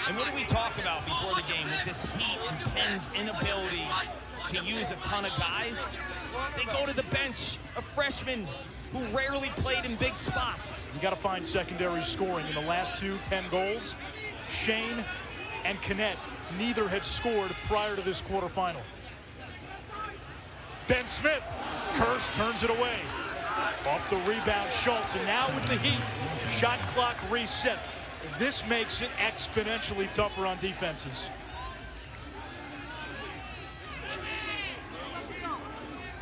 And what did we talk about before the game with this heat and Penn's inability to use a ton of guys? They go to the bench, a freshman who rarely played in big spots. You got to find secondary scoring. In the last 2 Penn goals, Shane and Canet, neither had scored prior to this quarterfinal. Ben Smith, Curse turns it away. Off the rebound, Schultz, and now with the heat, shot clock reset. This makes it exponentially tougher on defenses.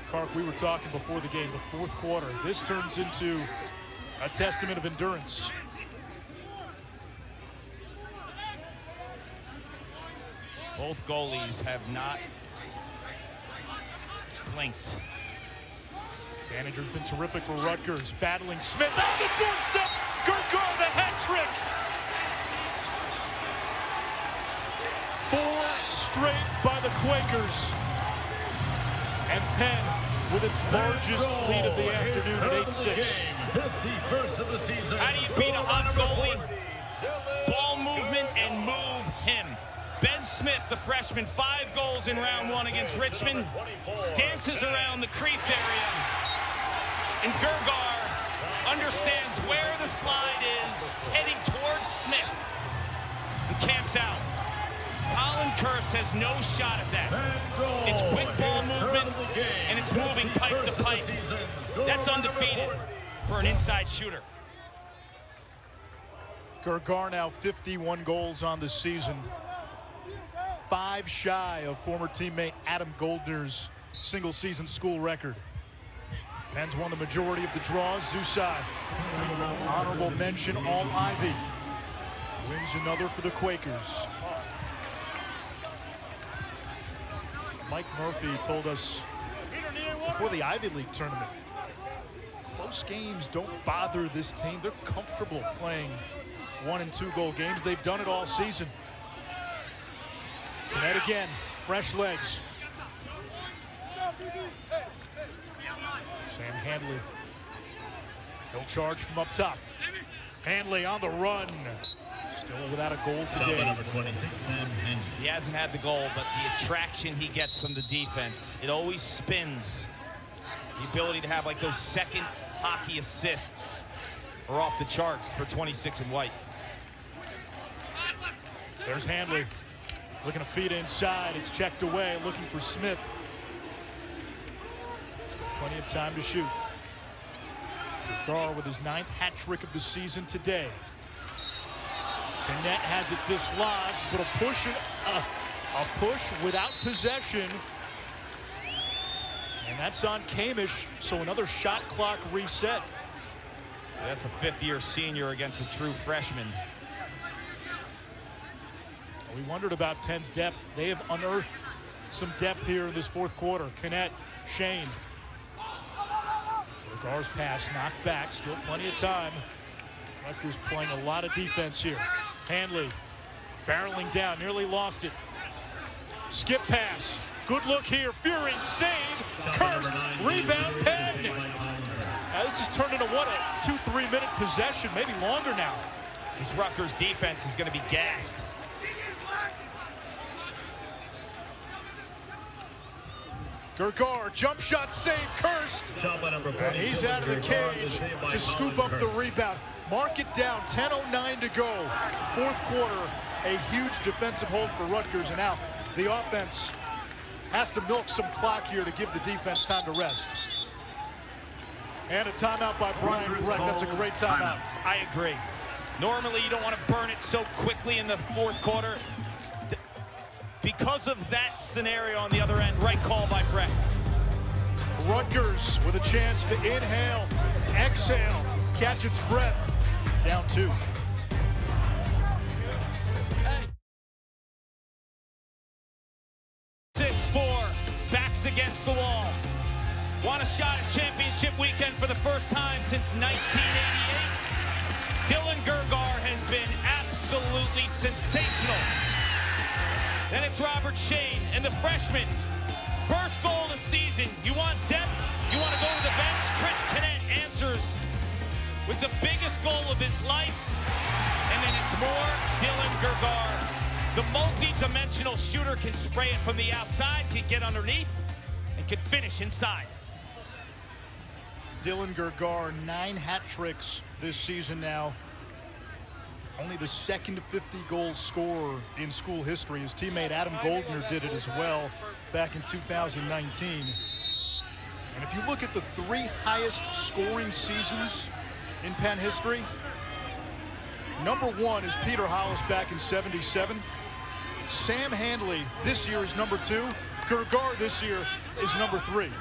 Clark, we were talking before the game, the 4th quarter. This turns into a testament of endurance. Both goalies have not blinked. Manager's been terrific for Rutgers. Battling Smith on the doorstep. Gergar, the hat trick. 4 straight by the Quakers. And Penn with its largest lead of the afternoon at 8-6. 51st of the season. How do you beat a hot goalie? Ball movement and move him. Ben Smith, the freshman, 5 goals in round 1 against Richmond. Dances around the crease area. And Gergar understands where the slide is, heading towards Smith. And camps out. Colin Kirst has no shot at that. It's quick ball movement, and it's moving pipe to pipe. That's undefeated for an inside shooter. Gergar now 51 goals on the season. 5 shy of former teammate Adam Goldner's single-season school record. Penn's won the majority of the draws. Zusai, honorable mention, all Ivy. Wins another for the Quakers. Mike Murphy told us before the Ivy League tournament, close games don't bother this team. They're comfortable playing 1- and 2-goal games. They've done it all season. Net again, fresh legs. Sam Handley. No charge from up top. Handley on the run. Still without a goal today. Number 26, Sam Handley. He hasn't had the goal, but the attraction he gets from the defense, it always spins. The ability to have like those second hockey assists are off the charts for 26 and white. There's Handley. Looking to feed inside. It's checked away. Looking for Smith. Still plenty of time to shoot. Gergar with his 9th hat trick of the season today. Net has it dislodged, but a push without possession. And that's on Kamish, so another shot clock reset. That's a 5th-year senior against a true freshman. We wondered about Penn's depth. They have unearthed some depth here in this 4th quarter. Canet, Shane. Gergar's pass knocked back. Still plenty of time. Rutgers playing a lot of defense here. Handley barreling down, nearly lost it. Skip pass. Good look here. Fearing save. Kirst. Rebound. Penn. Now this has turned into what, a 2-3 minute possession, maybe longer now. This Rutgers defense is going to be gassed. Gergar, jump shot save, Kirst. And he's out of the cage to scoop up the rebound. Mark it down, 10:09 to go. 4th quarter, a huge defensive hold for Rutgers. And now the offense has to milk some clock here to give the defense time to rest. And a timeout by Brian Breck. That's a great timeout. I agree. Normally, you don't want to burn it so quickly in the 4th quarter. Because of that scenario on the other end, right call by Breck. Rutgers with a chance to inhale, exhale, catch its breath. Down 2. Hey. 6-4, backs against the wall. Want a shot at championship weekend for the first time since 1988? Dylan Gergar has been absolutely sensational. Then it's Robert Shane and the freshman. First goal of the season. You want depth? You want to go to the bench? Chris Canet answers with the biggest goal of his life. And then it's more Dylan Gergar. The multi-dimensional shooter can spray it from the outside, can get underneath, and can finish inside. Dylan Gergar, 9 hat tricks this season now. Only the 2nd 50-goal scorer in school history. His teammate Adam Goldner did it as well back in 2019. And if you look at the 3 highest scoring seasons in Penn history, number 1 is Peter Hollis back in '77. Sam Handley this year is number 2. Gergar this year is number 3.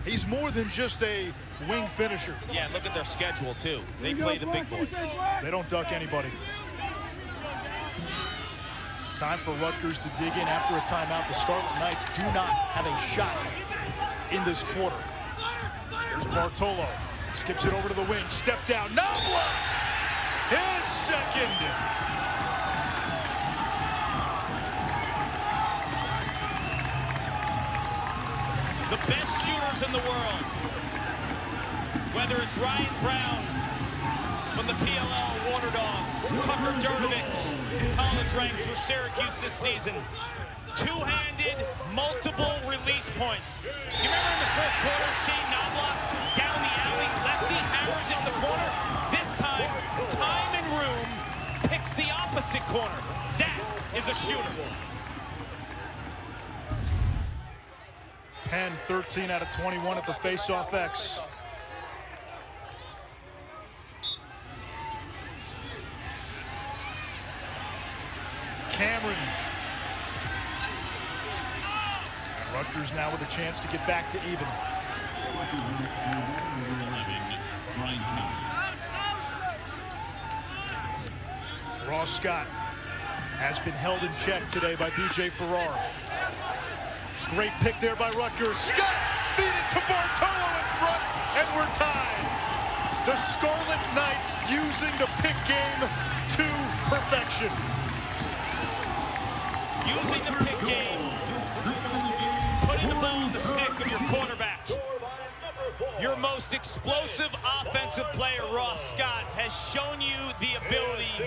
He's more than just a wing finisher. Yeah, look at their schedule, too. They play the big boys. They don't duck anybody. Time for Rutgers to dig in after a timeout. The Scarlet Knights do not have a shot in this quarter. Here's Bartolo. Skips it over to the wing. Step down. Nabla! His second. The best shooters in the world, whether it's Ryan Brown from the PLL Water Dogs, Tucker Durdovic, college ranks for Syracuse this season, two-handed, multiple release points. You remember in the first quarter, Shane Knobloch down the alley, lefty hammers it in the corner. This time and room picks the opposite corner. That is a shooter. Penn 13 out of 21 at the face-off X. Cameron. And Rutgers now with a chance to get back to even. Ross Scott has been held in check today by B.J. Farrar. Great pick there by Rutgers. Scott beat it to Bartolo in front, and we're tied. The Scarlet Knights using the pick game to perfection. Using the pick game, putting the ball in the stick of your quarterback. Your most explosive offensive player, Ross Scott, has shown you the ability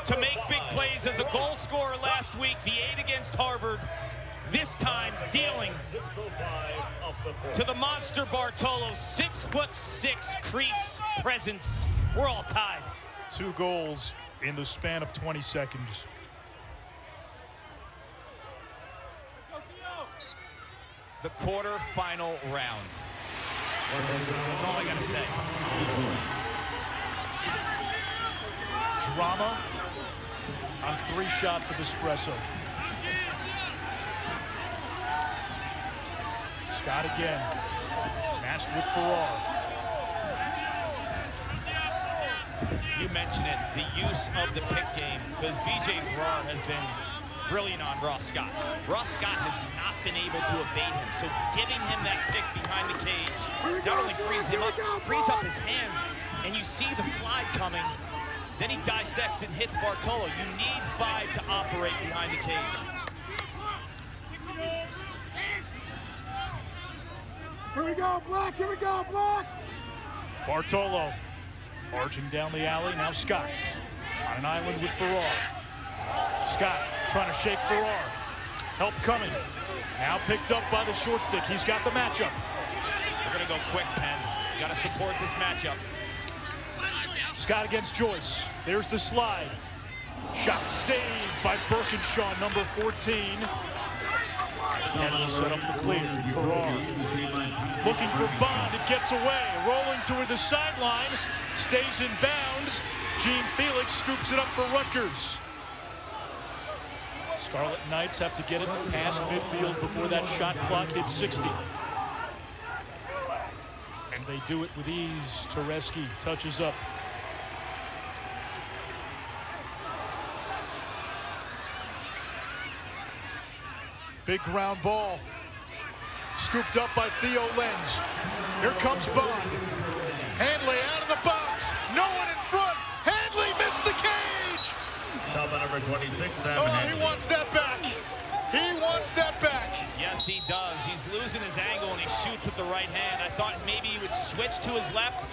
to make big plays as a goal scorer last week, the 8 against Harvard. This time dealing to the monster Bartolo, 6'6" crease presence. We're all tied. 2 goals in the span of 20 seconds. The quarterfinal round. That's all I gotta say. Drama on 3 shots of espresso. Scott again, matched with Farrar. You mentioned it, the use of the pick game, because B.J. Farrar has been brilliant on Ross Scott. Ross Scott has not been able to evade him, so giving him that pick behind the cage not only frees him up, frees up his hands, and you see the slide coming, then he dissects and hits Bartolo. You need 5 to operate behind the cage. Here we go, Black. Here we go, Black. Bartolo charging down the alley. Now Scott on an island with Farrar. Scott trying to shake Farrar. Help coming. Now picked up by the short stick. He's got the matchup. We're going to go quick, Penn. Got to support this matchup. Scott against Joyce. There's the slide. Shot saved by Birkinshaw, number 14. And will set up the clear. Farrar looking for Bond. It gets away. Rolling toward the sideline. Stays in bounds. Gene Felix scoops it up for Rutgers. Scarlet Knights have to get it past midfield before that shot clock hits 60. And they do it with ease. Tereski touches up. Big ground ball. Scooped up by Theo Lenz. Here comes Bond. Handley out of the box. No one in front. Handley missed the cage. Number 26. Oh, he wants that back. He wants that back. Yes, he does. He's losing his angle, and he shoots with the right hand. I thought maybe he would switch to his left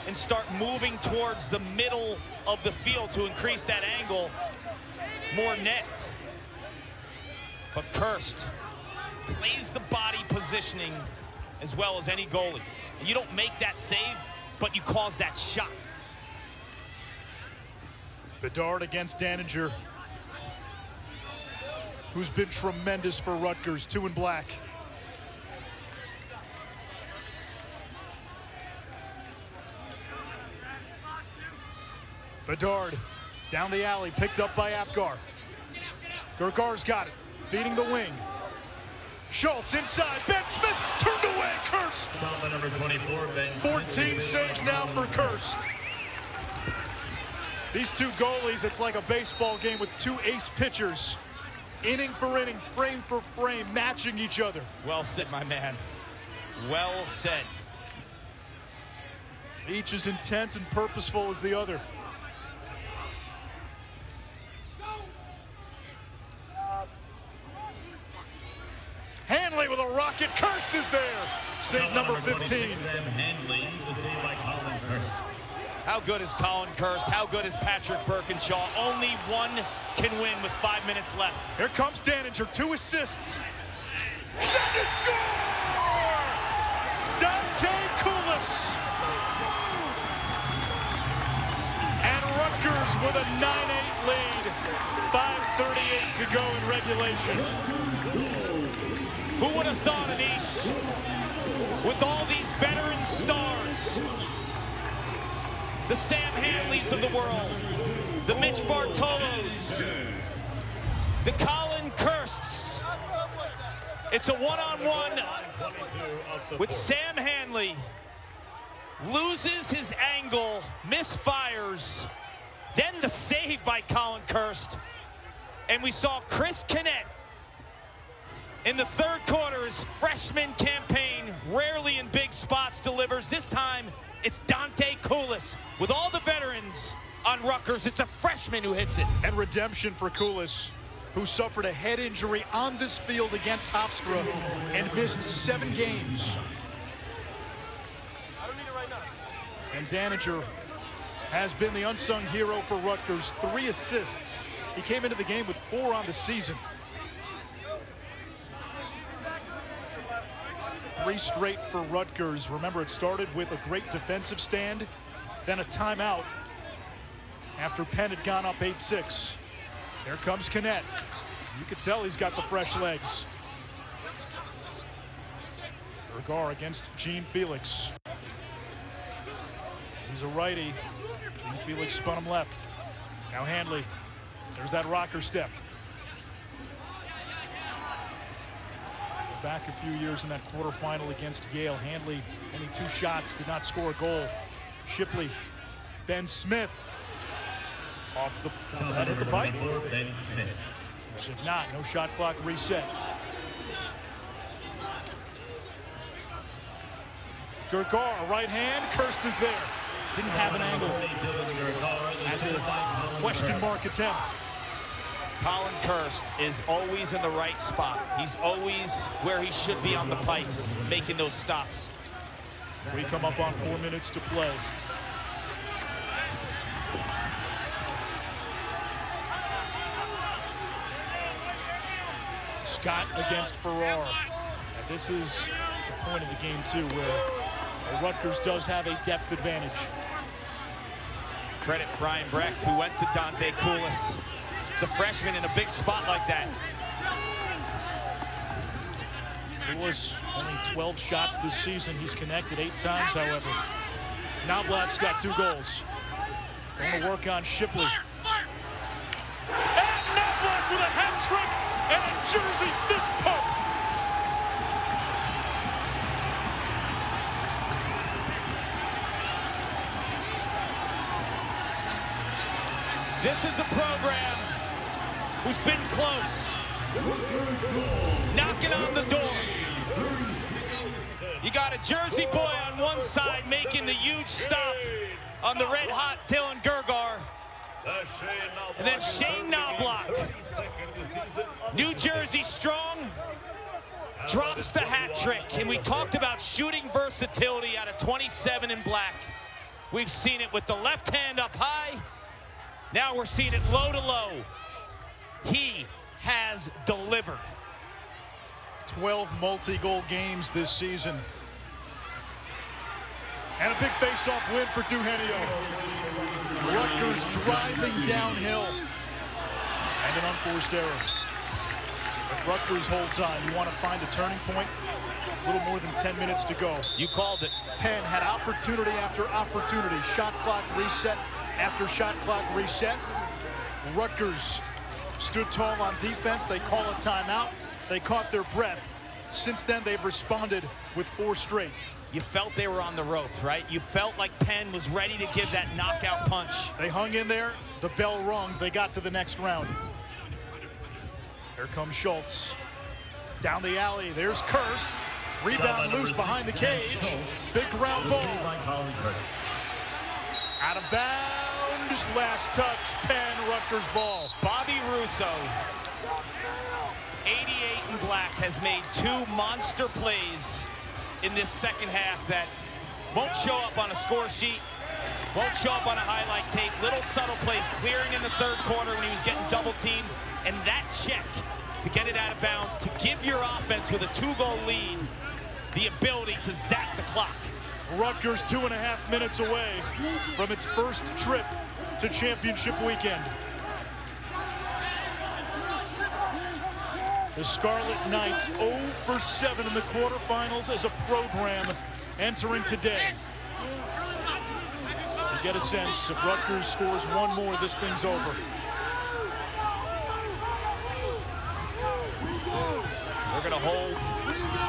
and start moving towards the middle of the field to increase that angle. More net. But Kirst plays the body positioning as well as any goalie. You don't make that save, but you cause that shot. Bedard against Daninger, who's been tremendous for Rutgers, 2 in black. Bedard down the alley, picked up by Apgar. Gergar's got it. Feeding the wing. Schultz inside. Ben Smith turned away. Kirst. Number 24, Ben. 14 saves now for Kirst. These 2 goalies, it's like a baseball game with 2 ace pitchers. Inning for inning, frame for frame, matching each other. Well said, my man. Well said. Each as intense and purposeful as the other. Hanley with a rocket. Kirst is there. Save number 15. How good is Colin Kirst? How good is Patrick Birkinshaw? Only one can win with 5 minutes left. Here comes Daninger, 2 assists. Shot to score! Dante Koulis. And Rutgers with a 9-8 lead. 5:38 to go in regulation. Who would have thought, Anish, with all these veteran stars, the Sam Hanleys of the world, the Mitch Bartolos, the Colin Kirsts, it's a one-on-one with Sam Hanley, loses his angle, misfires, then the save by Colin Kirst, and we saw Chris Kinnett in the third quarter. His freshman campaign, rarely in big spots, delivers. This time, it's Dante Koulis. With all the veterans on Rutgers, it's a freshman who hits it. And redemption for Koulis, who suffered a head injury on this field against Hofstra and missed 7 games. And Daninger has been the unsung hero for Rutgers. 3 assists. He came into the game with 4 on the season. 3 straight for Rutgers. Remember, it started with a great defensive stand, then a timeout after Penn had gone up 8-6. Here comes Kinnett. You can tell he's got the fresh legs. Vergara against Gene Felix. He's a righty. Gene Felix spun him left. Now Hanley. There's that rocker step. Back a few years in that quarterfinal against Yale. Hanley, only 2 shots, did not score a goal. Shipley, Ben Smith, off the, that hit the pipe. Did not, no shot clock reset. Vergara, right hand, Kirst is there. Didn't have an angle. Had the question mark attempt. Colin Kirst is always in the right spot. He's always where he should be on the pipes, making those stops. We come up on 4 minutes to play. Scott against Farrar. And this is the point of the game, too, where Rutgers does have a depth advantage. Credit Brian Brecht, who went to Dante Koulis, the freshman, in a big spot like that. Koulis only 12 shots this season. He's connected 8 times, however. Knobloch's got 2 goals. Going to work on Shipley. And Knobloch with a hat trick and a Jersey fist pump. This is a program who's been close, knocking on the door. You got a Jersey boy on one side making the huge stop on the red-hot Dylan Gergar. And then Shane Knobloch, New Jersey strong, drops the hat trick. And we talked about shooting versatility out of 27 in black. We've seen it with the left hand up high. Now we're seeing it low to low. He has delivered. 12 multi-goal games this season. And a big face-off win for Duhenio. Rutgers driving downhill. And an unforced error. If Rutgers holds on, you want to find a turning point. A little more than 10 minutes to go. You called it. Penn had opportunity after opportunity. Shot clock reset after shot clock reset. Rutgers stood tall on defense. They call a timeout. They caught their breath. Since then, they've responded with 4 straight. You felt they were on the ropes, right? You felt like Penn was ready to give that knockout punch. They hung in there. The bell rung. They got to the next round. Here comes Schultz. Down the alley. There's Kirst. Rebound loose behind the cage. Big ground ball. Out of bounds, last touch, Penn, Rutgers ball. Bobby Russo, 88 in black, has made 2 monster plays in this second half that won't show up on a score sheet, won't show up on a highlight tape. Little subtle plays, clearing in the third quarter when he was getting double teamed, and that check to get it out of bounds, to give your offense with a 2-goal lead the ability to zap the clock. Rutgers 2.5 minutes away from its first trip to championship weekend. The Scarlet Knights 0 for 7 in the quarterfinals as a program entering today. You get a sense if Rutgers scores one more, this thing's over. We're going to hold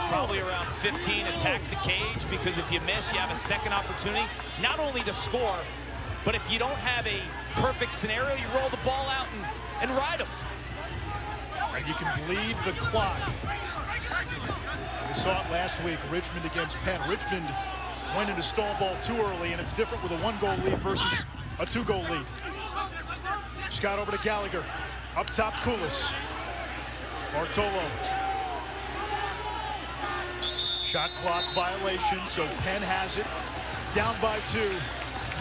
probably around 15, attack the cage, because if you miss, you have a second opportunity, not only to score, but if you don't have a perfect scenario, you roll the ball out and ride them. And you can bleed the clock. We saw it last week, Richmond against Penn. Richmond went into stall ball too early, and it's different with a 1-goal lead versus a 2-goal lead. Scott over to Gallagher. Up top, Koulis. Bartolo. Shot clock violation, so Penn has it. Down by 2.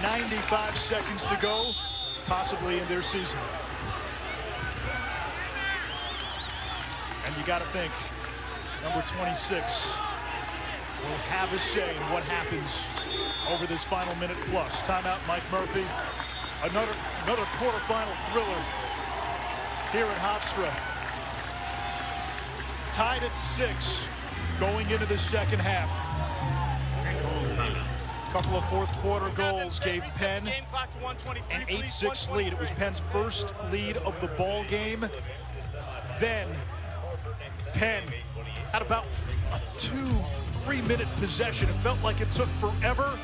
95 seconds to go, possibly in their season. And you got to think, number 26 will have a say in what happens over this final minute plus. Timeout, Mike Murphy. Another quarterfinal thriller here at Hofstra. Tied at 6 going into the second half. A couple of fourth quarter goals gave Penn an 8-6 lead. It was Penn's first lead of the ball game. Then Penn had about a 2-3 minute possession. It felt like it took forever.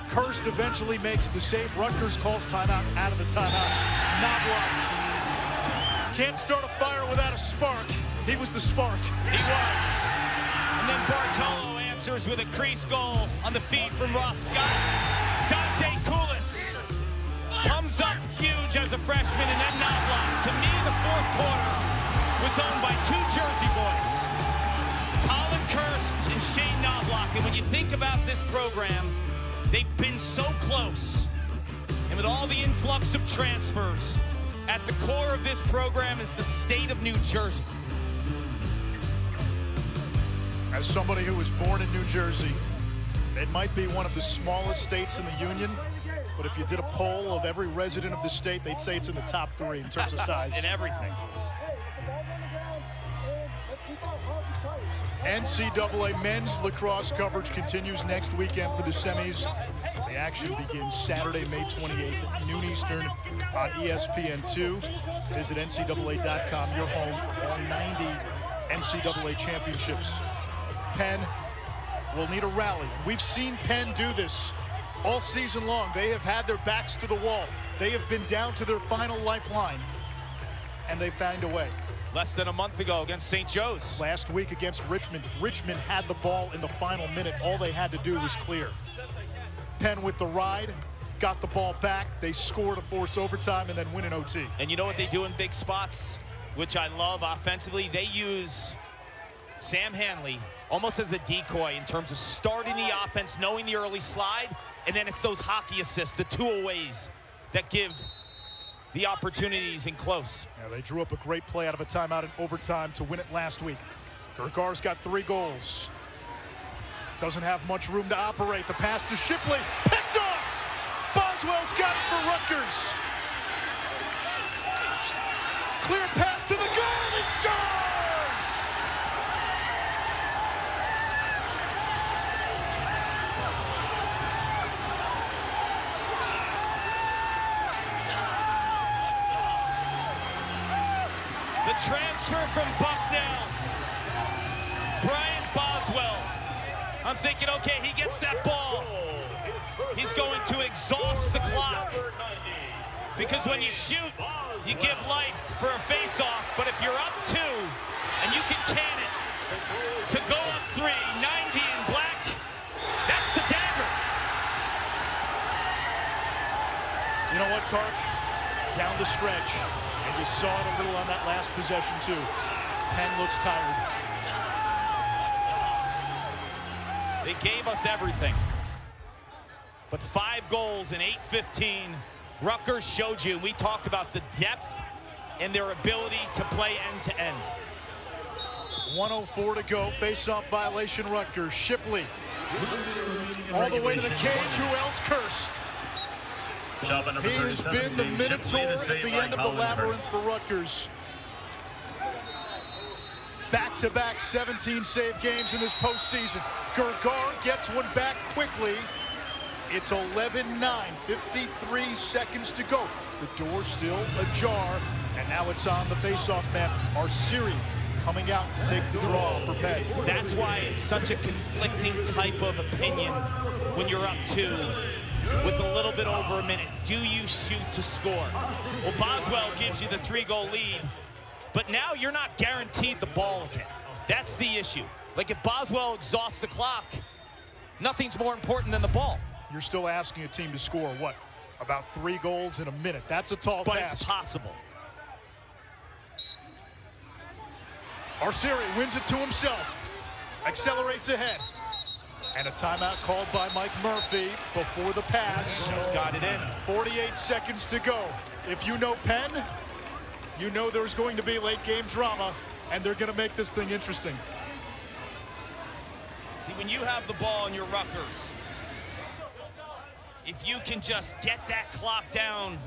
Kirst eventually makes the save. Rutgers calls timeout out of the timeout. Knobloch can't start a fire without a spark. He was the spark. He was. And then Bartolo answers with a crease goal on the feed from Ross Scott. Dante Koulis comes up huge as a freshman, and then Knobloch. To me, the fourth quarter was owned by 2 Jersey boys, Colin Kirst and Shane Knobloch. And when you think about this program, they've been so close. And with all the influx of transfers, at the core of this program is the state of New Jersey. As somebody who was born in New Jersey, it might be one of the smallest states in the union, but if you did a poll of every resident of the state, they'd say it's in the top 3 in terms of size. In everything. NCAA men's lacrosse coverage continues next weekend for the semis. The action begins Saturday, May 28th at noon Eastern on ESPN2. Visit NCAA.com, your home for all 90 NCAA championships. Penn will need a rally. We've seen Penn do this all season long. They have had their backs to the wall. They have been down to their final lifeline, and they found a way. Less than a month ago against St. Joe's. Last week against Richmond, Richmond had the ball in the final minute. All they had to do was clear. Penn with the ride, got the ball back. They scored to force overtime and then win in OT. And you know what they do in big spots, which I love offensively? They use Sam Hanley almost as a decoy in terms of starting the offense, knowing the early slide, and then it's those hockey assists, the 2-aways that give the opportunities in close. Yeah, they drew up a great play out of a timeout in overtime to win it last week. Gergar's got 3 goals. Doesn't have much room to operate. The pass to Shipley, picked off! Boswell's got it for Rutgers. Clear path to the goal, he scores! Transfer from Bucknell, Brian Boswell. I'm thinking, okay, he gets that ball. He's going to exhaust the clock. Because when you shoot, you give life for a face-off. But if you're up 2 and you can can it to go up 3, 90 in black, that's the dagger. Clark down the stretch. And you saw it a little on that last possession, too. Penn looks tired. They gave us everything. But 5 goals in 8:15. Rutgers showed you, we talked about the depth and their ability to play end-to-end. 1:04 to go. Face-off violation, Rutgers. Shipley all the way to the cage. Who else cursed? He has been the Minotaur at the end of the labyrinth for Rutgers. Back-to-back 17 save games in this postseason. Gergar gets one back quickly. It's 11-9, 53 seconds to go. The door still ajar, and now it's on the face-off man. Arceri coming out to take the draw for Penn. That's why it's such a conflicting type of opinion when you're up 2 with a little bit over a minute. Do you shoot to score? Well, Boswell gives you the 3-goal lead, but now you're not guaranteed the ball again. That's the issue. Like, if Boswell exhausts the clock, nothing's more important than the ball. You're still asking a team to score, what, about 3 goals in a minute? That's a tall task. But it's possible. Arceri wins it to himself, accelerates ahead. And a timeout called by Mike Murphy before the pass. Just got it in. 48 seconds to go. If you know Penn, you know there's going to be late game drama, and they're going to make this thing interesting. See, when you have the ball in your Rutgers, if you can just get that clock down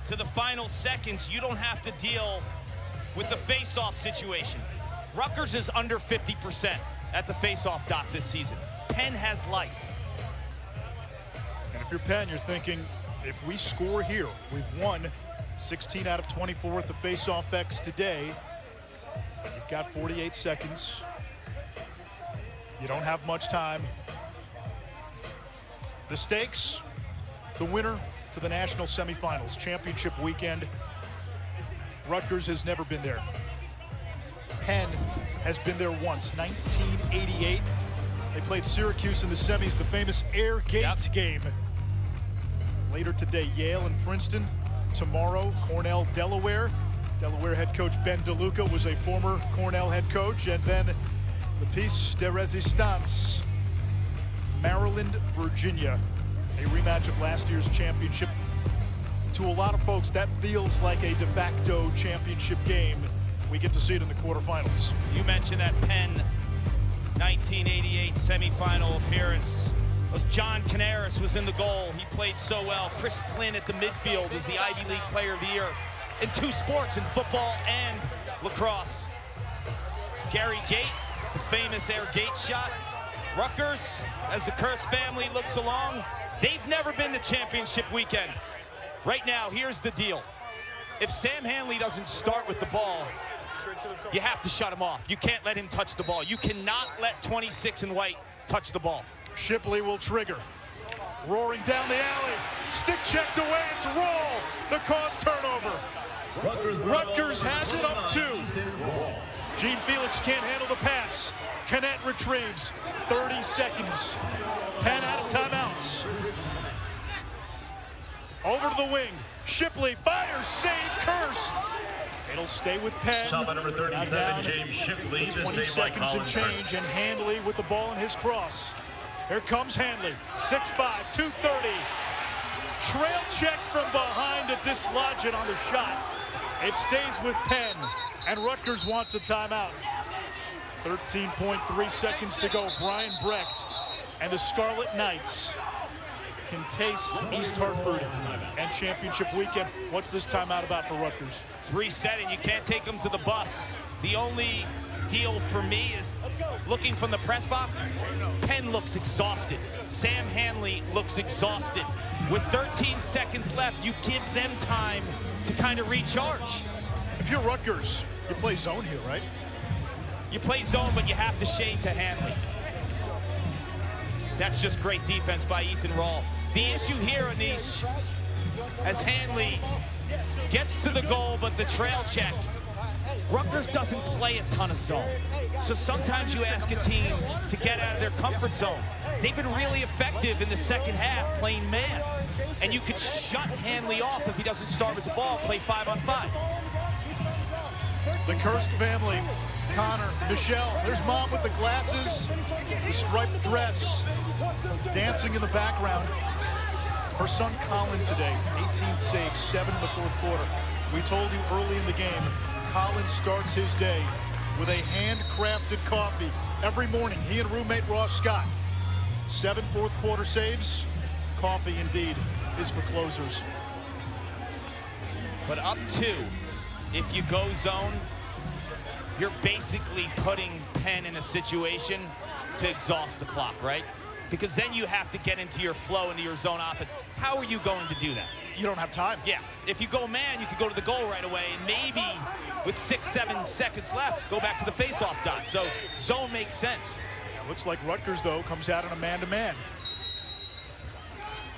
to the final seconds, you don't have to deal with the face-off situation. Rutgers is under 50% at the face-off dot this season. Penn has life. And if you're Penn, you're thinking, if we score here, we've won 16 out of 24 at the face-off X today. You've got 48 seconds. You don't have much time. The stakes, the winner to the national semifinals, championship weekend. Rutgers has never been there. Penn has been there once, 1988. They played Syracuse in the semis, the famous Air Gate game. Later today, Yale and Princeton. Tomorrow, Cornell, Delaware. Delaware head coach Ben DeLuca was a former Cornell head coach. And then the piece de resistance, Maryland, Virginia. A rematch of last year's championship. To a lot of folks, that feels like a de facto championship game. We get to see it in the quarterfinals. You mentioned that Penn 1988 semifinal appearance. John Canaris was in the goal. He played so well. Chris Flynn at the midfield was the Ivy League Player of the Year in 2 sports, in football and lacrosse. Gary Gate, the famous Air Gate shot. Rutgers, as the Kurtz family looks along, they've never been to championship weekend. Right now, here's the deal. If Sam Hanley doesn't start with the ball, you have to shut him off. You can't let him touch the ball. You cannot let 26 in white touch the ball. Shipley will trigger. Roaring down the alley. Stick checked away. It's a roll. The cause turnover. Rutgers has it up 2. Gene Felix can't handle the pass. Canet retrieves. 30 seconds. Penn out of timeouts. Over to the wing. Shipley fires, save, cursed. It'll stay with Penn. Number 37, James Shipley, 20 seconds and change, and Handley with the ball in his cross. Here comes Handley, 6'5", 230. Trail check from behind to dislodge it on the shot. It stays with Penn, and Rutgers wants a timeout. 13.3 seconds to go. Brian Brecht and the Scarlet Knights can taste East Hartford and championship weekend. What's this timeout about for Rutgers? It's resetting. You can't take them to the bus. The only deal for me is looking from the press box. Penn looks exhausted. Sam Hanley looks exhausted. With 13 seconds left, you give them time to kind of recharge. If you're Rutgers, you play zone here, right? You play zone, but you have to shade to Hanley. That's just great defense by Ethan Rawl. The issue here, Anish, as Hanley gets to the goal, but the trail check, Rutgers doesn't play a ton of zone. So sometimes you ask a team to get out of their comfort zone. they've been really effective in the second half playing man. And you could shut Hanley off if he doesn't start with the ball, play 5-on-5. The Kirst family, Connor, Michelle, there's mom with the glasses, the striped dress, dancing in the background. Her son Colin today, 18 saves, 7 in the fourth quarter. We told you early in the game, Colin starts his day with a handcrafted coffee every morning. He and roommate Ross Scott. 7 fourth quarter saves. Coffee indeed is for closers. But up 2, if you go zone, you're basically putting Penn in a situation to exhaust the clock, right? Because then you have to get into your flow, into your zone offense. How are you going to do that? You don't have time. Yeah, if you go man, you could go to the goal right away, and maybe with 6-7 seconds left, go back to the face-off dot. So zone makes sense. Looks like Rutgers, though, comes out in a man-to-man.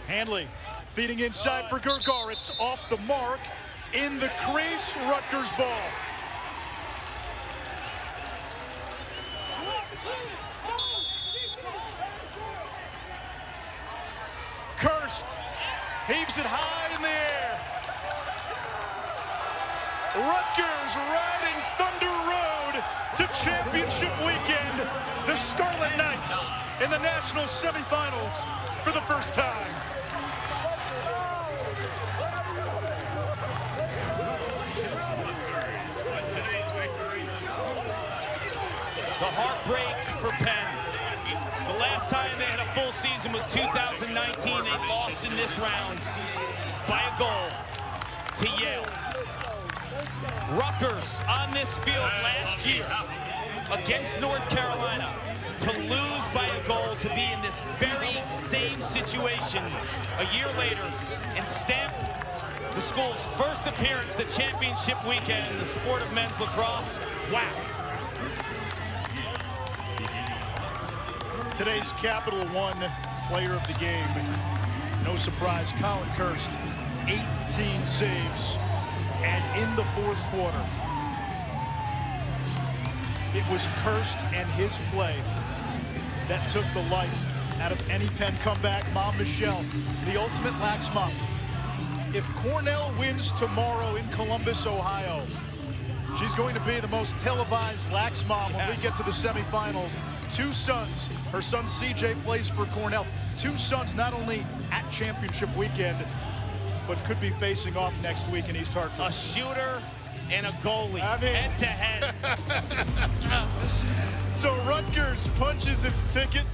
Hanley feeding inside for Gergar. It's off the mark. In the crease, Rutgers ball. Kirst heaves it high in the air. Rutgers riding Thunder Road to championship weekend. The Scarlet Knights in the national semifinals for the first time. The heartbreak for Penn. The last time they had a full season was 2019. They lost in this round by a goal to Yale. Rutgers on this field last year against North Carolina to lose by a goal, to be in this very same situation a year later and stamp the school's first appearance the championship weekend in the sport of men's lacrosse. Wow. Today's Capital One player of the game, no surprise, Colin Kirst, 18 saves, and in the fourth quarter, it was Kirst and his play that took the life out of any Penn comeback. Mom Michelle, the ultimate lax mom. If Cornell wins tomorrow in Columbus, Ohio, she's going to be the most televised lax mom when we get to the semifinals. 2 sons. Her son CJ plays for Cornell. 2 sons not only at championship weekend, but could be facing off next week in East Hartford. A shooter and a goalie, head to head. So Rutgers punches its ticket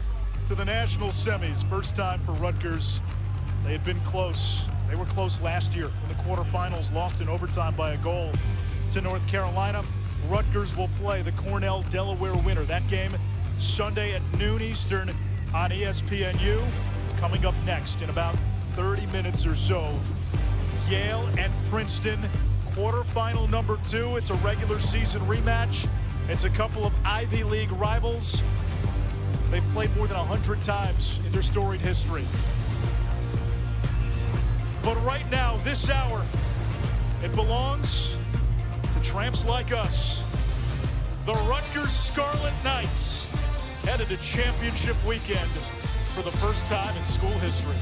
to the national semis. First time for Rutgers. They had been close. They were close last year in the quarterfinals, lost in overtime by a goal to North Carolina. Rutgers will play the Cornell-Delaware winner. That game Sunday at noon Eastern on ESPNU. Coming up next in about 30 minutes or so, Yale and Princeton, quarterfinal number 2. It's a regular season rematch. It's a couple of Ivy League rivals. They've played more than 100 times in their storied history. But right now, this hour, it belongs to tramps like us. The Rutgers Scarlet Knights headed to championship weekend for the first time in school history.